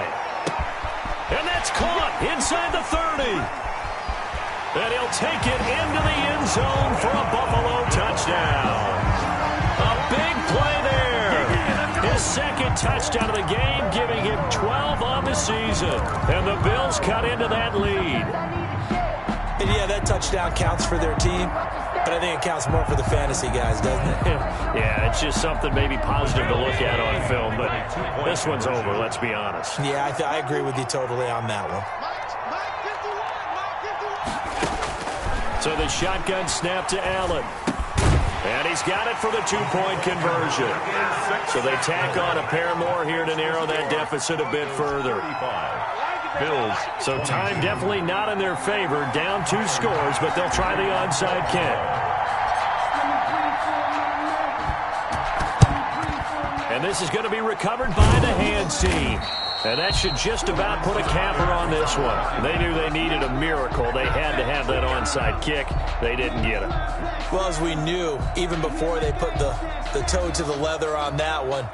And that's caught inside the 30. And he'll take it into the end zone for a Buffalo touchdown. A big play there. His 2nd touchdown of the game, giving him 12 on the season. And the Bills cut into that lead. And yeah, that touchdown counts for their team. But I think it counts more for the fantasy guys, doesn't it? Yeah, it's just something maybe positive to look at on film, but this one's over, let's be honest. Yeah, I agree with you totally on that one. So the shotgun snap to Allen. And he's got it for the 2-point conversion. So they tack on a pair more here to narrow that deficit a bit further. Bills. So time definitely not in their favor. Down 2 scores, but they'll try the onside kick. And this is going to be recovered by the hands team. And that should just about put a capper on this one. They knew they needed a miracle. They had to have that onside kick. They didn't get it. Well, as we knew, even before they put the toe to the leather on that one,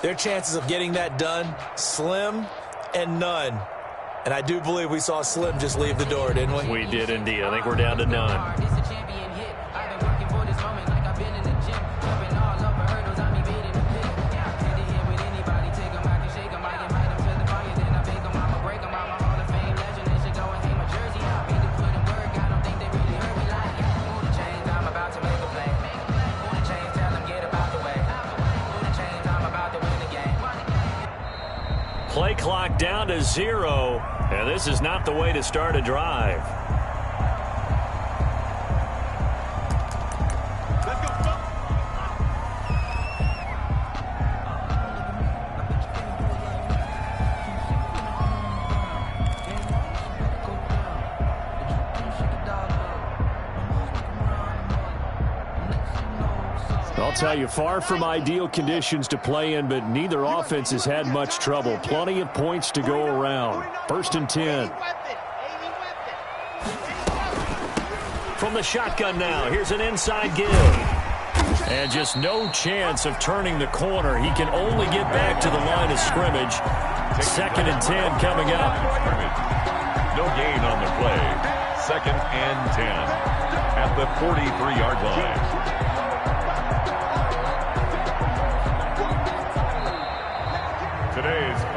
their chances of getting that done, slim and none. And I do believe we saw Slim just leave the door, didn't we? We did indeed. I think we're down to none. Play clock down to 0, and this is not the way to start a drive. I'll tell you, far from ideal conditions to play in, but neither offense has had much trouble. Plenty of points to go around. 1st and 10. From the shotgun now, here's an inside give. And just no chance of turning the corner. He can only get back to the line of scrimmage. 2nd and 10 coming up. No gain on the play. 2nd and 10 at the 43-yard line.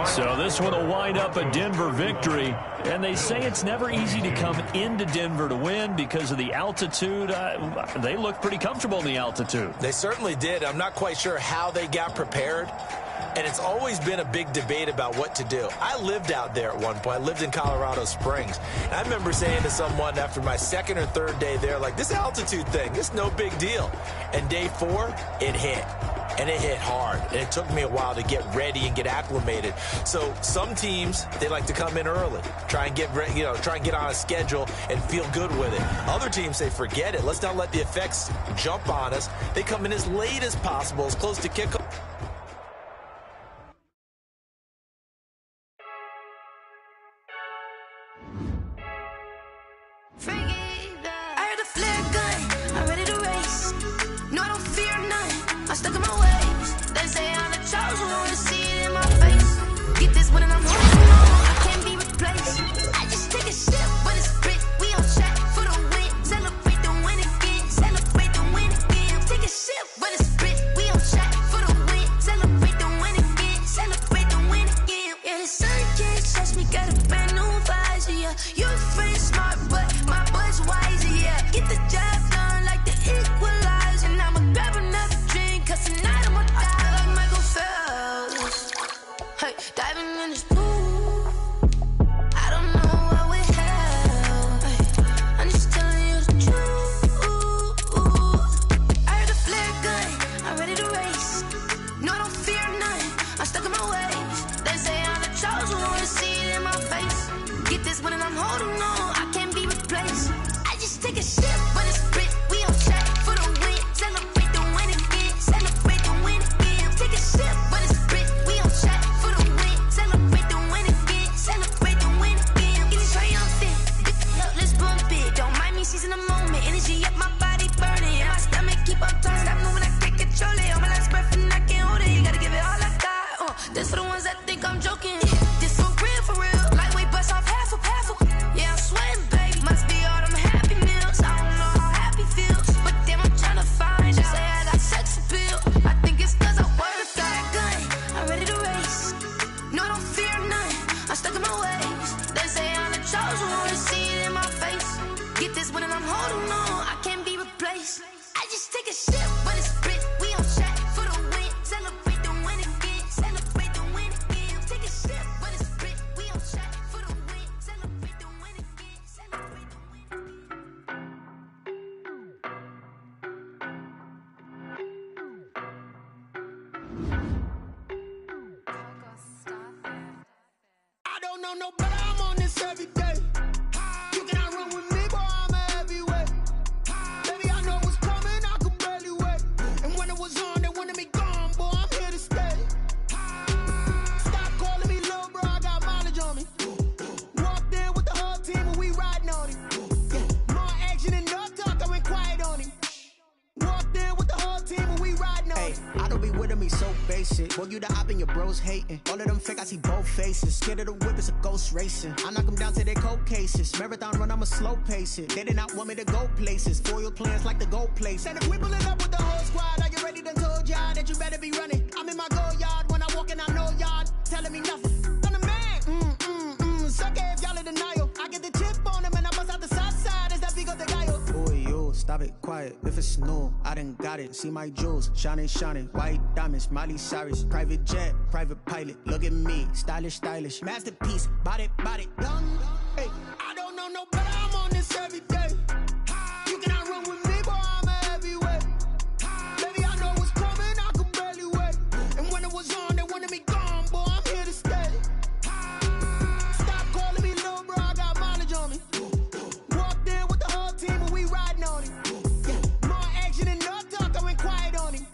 So this one will wind up a Denver victory. And they say it's never easy to come into Denver to win because of the altitude. They look pretty comfortable in the altitude. They certainly did. I'm not quite sure how they got prepared. And it's always been a big debate about what to do. I lived out there at one point. I lived in Colorado Springs. And I remember saying to someone after my 2nd or 3rd day there, like, this altitude thing, it's no big deal. And day 4, it hit. And it hit hard. And it took me a while to get ready and get acclimated. So some teams, they like to come in early, try and get ready, try and get on a schedule and feel good with it. Other teams say, forget it. Let's not let the effects jump on us. They come in as late as possible, as close to kickoff. Boy, you the op and your bros hating. All of them fake, I see both faces. Scared of the whip, it's a ghost racing. I knock them down to their cold cases. Marathon run, I'ma slow pace it. They did not want me to go places. Foil plans like the go place. And if we pulling up with the whole squad, are you ready? Done told y'all that you better be running. I'm in my go yard. When I walk in, I know y'all telling me nothing. I'm the man. Suck it if y'all in denial. I get the chip on them and I bust out the south side. Is that Vigo de Gallo? Boy, yo, stop it, quiet. If it's new, I done got it. See my jewels, shining, shining. White diamonds, Miley Cyrus. Private jet, private pilot. Look at me, stylish, stylish. Masterpiece, body, done. Hey, I don't know no better. I'm on this every day. You cannot run with me, boy, I'm a heavyweight. Baby, I know what's coming, I could barely wait. And when it was on, they wanted me gone, boy, I'm here to stay. Stop calling me little bro, I got mileage on me. Walked in with the whole team and we riding on him. Yeah, more action and no talk, I went quiet on him.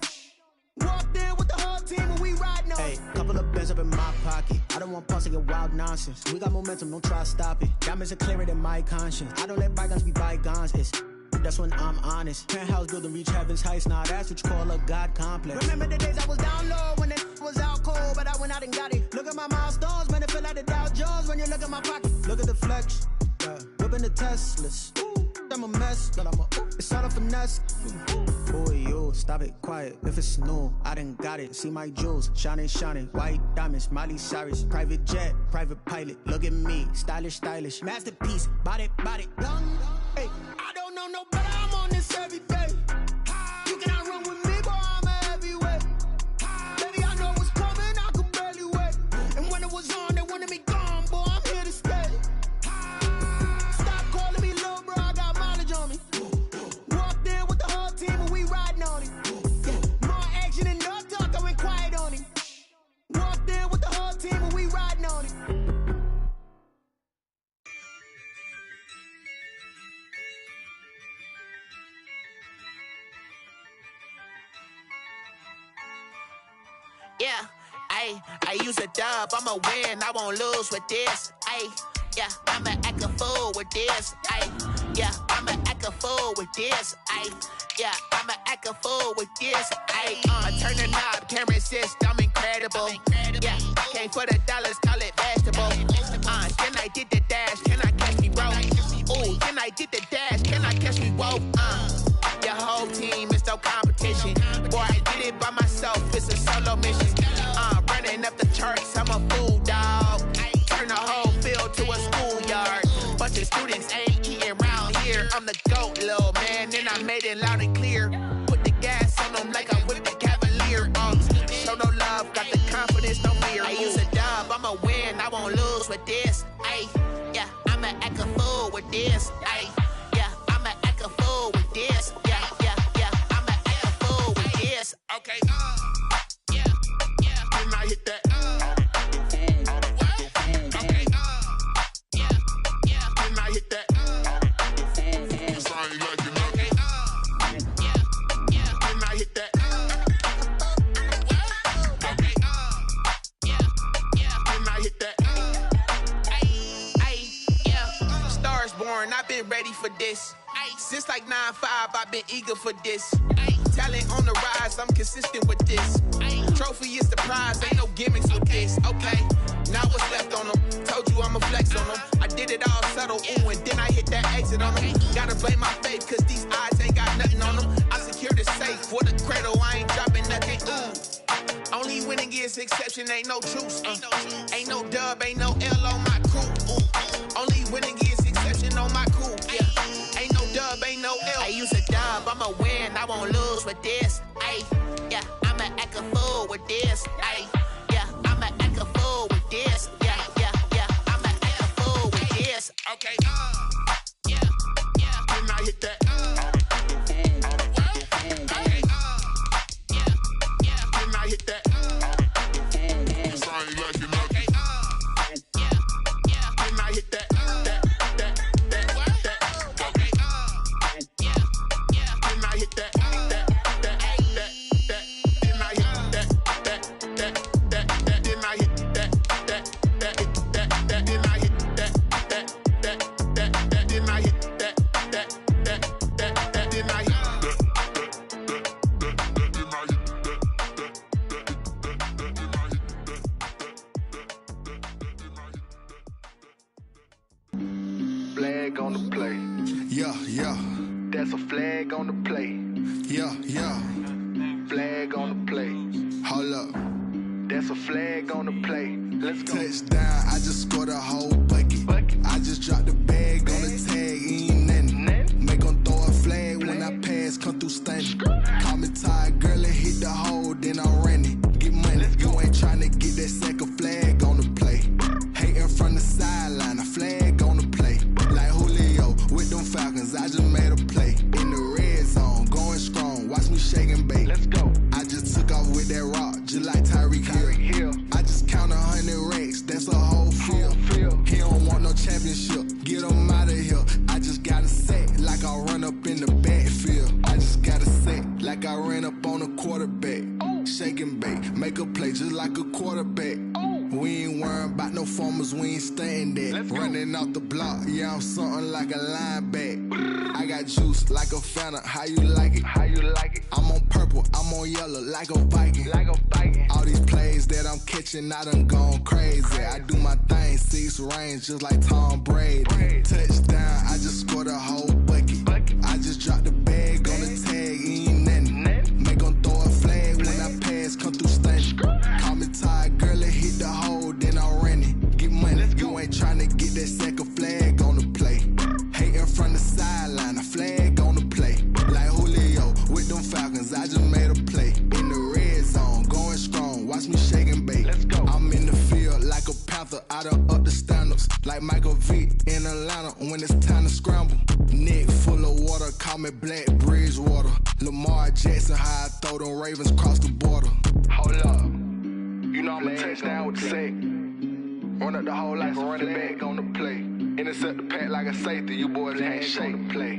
on pause to get wild nonsense. We got momentum, don't try to stop it. Diamonds are clearer than my conscience. I don't let bygones be bygones. That's when I'm honest. Penthouse building, reach heaven's heights. Now that's what you call a God complex. Remember the days I was down low when it was out cold, but I went out and got it. Look at my milestones, man, it feel like the Dow Jones when you look at my pocket. Look at the flex, whipping the Teslas. I'm a mess, but it's all a finesse. Boy, you stop it, quiet. If it's new, I done got it. See my jewels, shining, white diamonds, Miley Cyrus, private jet, private pilot. Look at me, stylish, masterpiece, body, young. Hey, I don't know no better. I'm on this every day. You cannot run with me, boy. I'm a heavyweight. Baby, I know what's coming. I could barely wait. And when it was on, they wanted me gone, boy. I'm here to stay. Stop calling me little bro. I got mileage on me. Walked in with the whole team and we riding on it. Yeah. More action and no talk. I went quiet on it. Walked in with the whole team and we riding on it. Yeah, I use a dub, I'ma win, I won't lose with this. Yeah, I'ma act a fool with this. Yeah, I'ma act a fool with this. Yeah, I'ma act a fool with this. Turn the knob, can't resist, I'm incredible. Yeah, came for the dollars, call it vegetable. Then I did the dash, can I catch me, bro? Ooh, then I did the dash, can I catch me, whoa? Your whole team is no competition. Boy, I did it by myself, it's a solo mission. Running up the charts, I'm a fool, dog. Turn the whole field to a schoolyard. Bunch of students ain't eating round here. I'm the GOAT, little man, and I made it loud and clear. Put the gas on them like I'm with the Cavalier. Show no love, got the confidence, no fear. I use a dub, I'ma win, I won't lose with this. Yeah, I'ma act a fool with this. Yeah, I'ma act a fool with this. Yeah, I'ma act a fool with this. Okay, yeah, can I hit that? Okay, yeah, can I hit that? Cause I ain't like it. Okay, yeah, can I hit that? Okay, yeah, can I hit that? Yeah, Stars born, I've been ready for this. Since like 9-5, I've been eager for this. Talent on the rise, I'm consistent with this. Trophy is the prize, ain't no gimmicks with this. Okay, now what's left on them? Told you I'ma flex on them. I did it all subtle, ooh, and then I hit that exit on them. Gotta blame my faith, cause these odds ain't got nothing on them. I secure the safe for the cradle, I ain't dropping nothing, ooh. Only winning is exception, ain't no truce. Ain't no dub, ain't no L on my crew. Only winning is exception on my crew, yeah. Ain't no dub, ain't no L. I use a dub, I'ma win, I won't lose with this. Yeah, I'ma act a fool with this. Yeah, I'ma act a fool with this. Yeah, I'ma act a fool with this. Okay, yeah, can I hit that? Okay, yeah, can I hit that? Cause I ain't like it. Okay, yeah, can I hit that? Flag on the play. Yeah. That's a flag on the play. Yeah. Flag on the play. Hold up. That's a flag on the play. Let's go. Touchdown, I just scored a whole bucket. I just dropped the bag on the tag, ain't nothing. Make them throw a flag when I pass, come through stunning. Call me tired, girl, and hit the hole, then I'm running. Get money, you ain't tryna get that second flag on the play. Hating from the sideline, a flag on the play. Like Julio with them Falcons, I just made a play. In the red zone, going strong, watch me shake and bake. Let's go. I just took off with that rock, just like Tyreek Hill. I just count 100 racks, that's a whole field. He don't want no championship, get him out of here. I just got a set, like I run up in the backfield. I just got a set, like I ran up on a quarterback. Shake and bake, make a play just like a quarterback. We ain't worrying about no farmers, we ain't staying there. Running off the block, yeah, I'm something like a linebacker. I got juice like a Fanta, how you like it? How you like it? I'm on purple, I'm on yellow, like a Viking. Like a Viking. All these plays that I'm catching, I done gone crazy. I do my thing, 6 range, just like Tom Brady. Touchdown, I just scored a whole bucket. I just dropped the bag on the tag, ain't nothing. Make 'em throw a flag when I pass, come through stunning. Call me tired, girl, it hit the hole, then I ran it. Get money, you ain't tryna get that second flag on the play. Hating from the sideline, a flag on the play. Like Julio with them Falcons, I just made a play. In the red zone, going strong, watch me shake and bake. Let's go. I'm in the field like a panther, I done up the standards. Like Michael Vick in Atlanta when it's time to scramble. Neck full of water, call me Black Bridgewater. Lamar Jackson, how I throw them Ravens cross the border. Hold up, you know I'm a touchdown with the sack. Run up the whole like a running back on the play. Intercept the pack like a safety, you boys can't shake the play.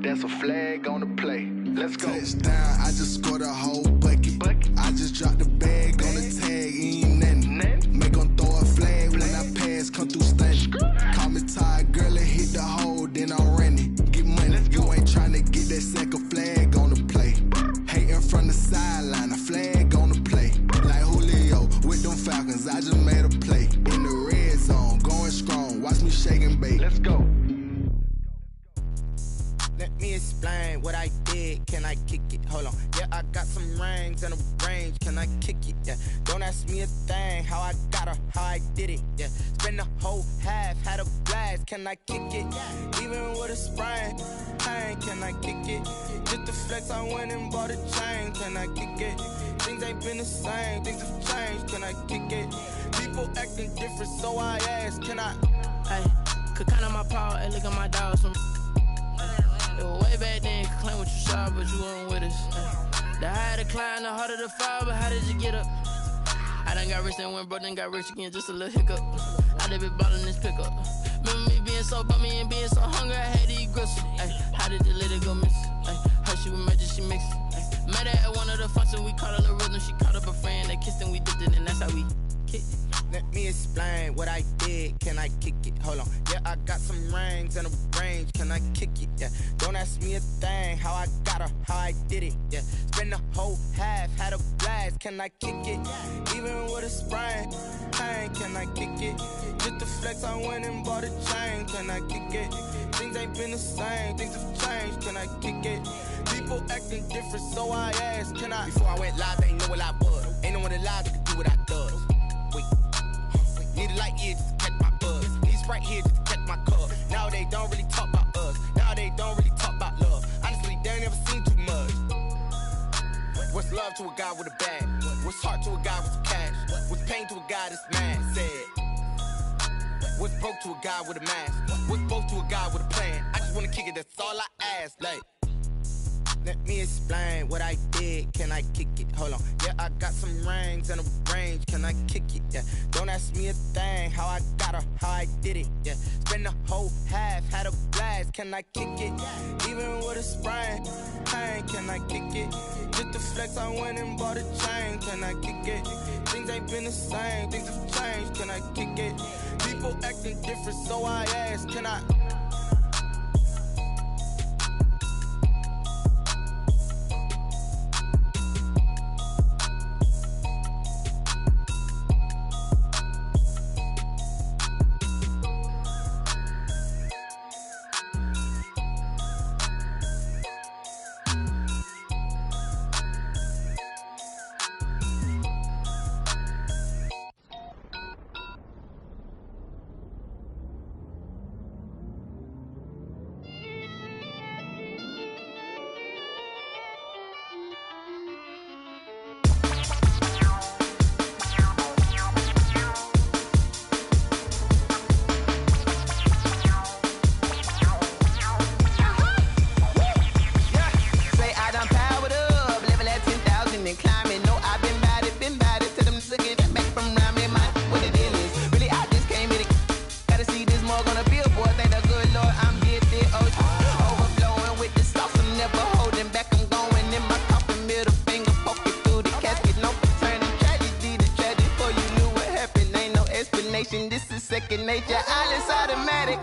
That's a flag on the play. Let's go. Touchdown, I just scored a whole bucket. I just dropped the bag on the tag, ain't nothing. Make 'em throw a flag when I pass, come through stunning. Call me tired, girl, it hit the hole, then I ran it. Get money, you ain't tryna get that second flag on the play. Hating from the sideline, a flag on the play. Like Julio with them Falcons, I just made a play. In the red zone, going strong, watch me shake and bake. Let's go. Let me explain what I did. Can I kick it? Hold on. Yeah, I got some rings and a range. Can I kick it? Yeah. Don't ask me a thing. How I got her, how I did it. Yeah. Spend the whole half, had a blast. Can I kick it? Even with a sprain. Hey, can I kick it? Just the flex, I went and bought a chain. Can I kick it? Things ain't been the same. Things have changed. Can I kick it? People acting different, so I ask. Can I? Hey, could count on my power and look at my dogs. Way back then, could claim what you saw, but you weren't with us. The higher the climb, the harder the fall, but how did you get up? I done got rich and went broke, then got rich again, just a little hiccup. I done been ballin' this pickup. Remember me being so bummy and being so hungry, I had to eat gristle. Ay, how did you let it go miss? Ay, how she was magic, she mixed. Met her at one of the functions, we caught her the rhythm, she caught up a friend, they kissed and we dipped it, and that's how we kicked it. Let me explain what I did. Can I kick it? Hold on. Yeah, I got some rings and a range. Can I kick it? Yeah. Don't ask me a thing. How I got her, how I did it. Yeah. Spend the whole half, had a blast. Can I kick it? Even with a sprain. Hey, can I kick it? Just the flex, I went and bought a chain. Can I kick it? Things ain't been the same. Things have changed. Can I kick it? People acting different, so I asked. Can I? Before I went live, they ain't know what I was. Ain't no one alive that could do what I does. Wait. Need a light year just to catch my buzz. Need Sprite here just to catch my cup. Now they don't really talk about us. Now they don't really talk about love. Honestly, they ain't never seen too much. What's love to a guy with a bag? What's heart to a guy with some cash? What's pain to a guy that's mad? Said. What's broke to a guy with a mask? What's both to a guy with a plan? I just wanna kick it, that's all I ask. Like, let me explain what I did. Can I kick it? Hold on. Yeah, I got some rings and a range. Can I kick it? Yeah. Don't ask me a thing. How I got her, how I did it. Yeah. Spend the whole half, had a blast. Can I kick it? Even with a sprain. Hey, can I kick it? Just the flex, I went and bought a chain. Can I kick it? Things ain't been the same. Things have changed. Can I kick it? People acting different, so I ask. Can I? second nature. All is automatic.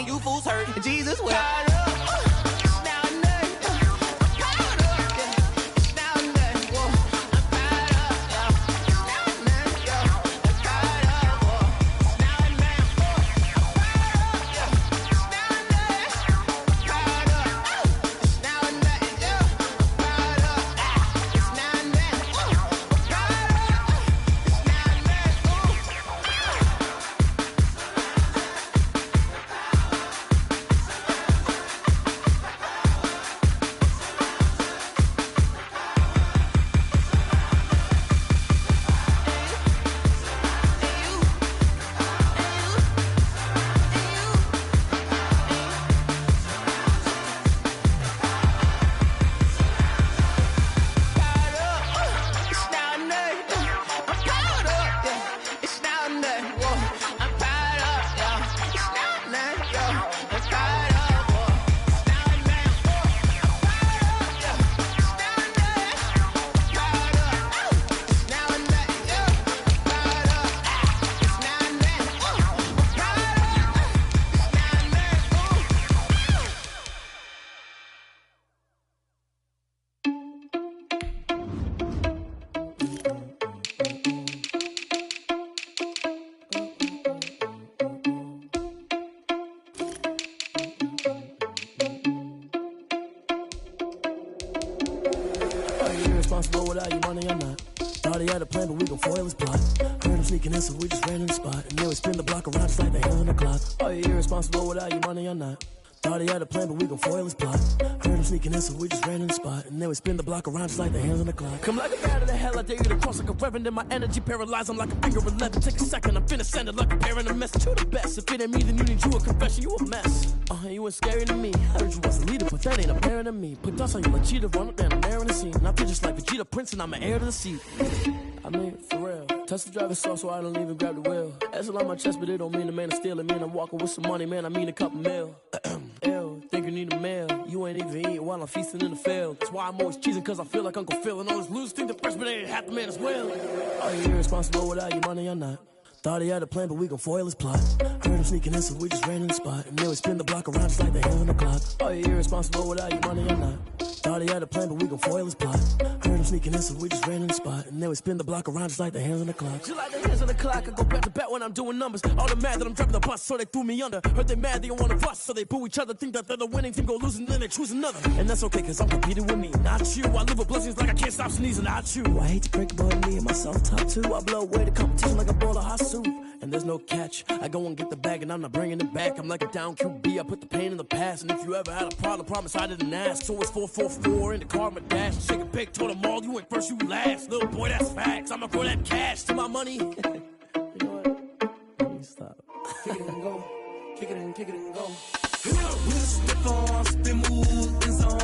You fools hurt. Jesus will. Responsible without your money or not. Thought he had a plan, but we gon' foil his plot. Heard him sneaking in, so we just ran in the spot. And then we spin the block around just like the hands on the clock. Are you irresponsible without your money or not? Thought he had a plan, but we gon' foil his plot. Heard him sneaking in, so we just ran in the spot. And then we spin the block around just like the hands on the clock. Come like a bat of the hell, I dare you to cross like a reverend. And my energy paralyzed, I'm like a finger 11. Take a second, I'm finna send it like a pair in a mess. You the best, if it ain't me, then you need you a confession, you a mess. You ain't scary to me. I heard you was a leader, but that ain't apparent to me. Put dust on you like cheetah, run up there, I'm there in the scene. And I feel just like Vegeta Prince, and I'm an heir to the seat. I mean, for real. Touch the driver's soft, so I don't even grab the wheel. That's on my chest, but it don't mean the man is stealing. Man, I'm walking with some money, man, I mean a couple mil. Ew, think you need a meal. You ain't even eating while I'm feasting in the field. That's why I'm always cheesing, cause I feel like Uncle Phil. And all those losers think the first, but they ain't half the man as well. Are you irresponsible without your money or not? Thought he had a plan, but we gon' foil his plot. Heard him sneaking in, so we just ran in the spot. And then we spin the block around just like the hands on the clock. Are you irresponsible without your money or not? Thought he had a plan, but we gon' foil his plot. Heard him sneaking in, so we just ran in the spot. And then we spin the block around just like the hands on the clock. Just like the hands on the clock, I go back to back when I'm doing numbers. All the mad that I'm dropping the bus, so they threw me under. Heard they mad, they don't wanna bust, so they boo each other. Think that they're the winning team, go losing, then they choose another. And that's okay, cause I'm competing with me, not you. I live with blessings like I can't stop sneezing, not you. I hate to break it, but me and myself top two. I blow away the competition like a bowl of hot soup. And there's no catch. I go and get the bag and I'm not bringing it back. I'm like a down QB, I put the pain in the past. And if you ever had a problem, promise I didn't ask. So it's 444 in the car, my dash. Shake a big, told them all, you ain't first, you last. Little boy, that's facts. I'ma throw that cash to my money. You know what? Let me stop. Kick it and go. Kick it and go. We'll slip on, spin, move, and zone.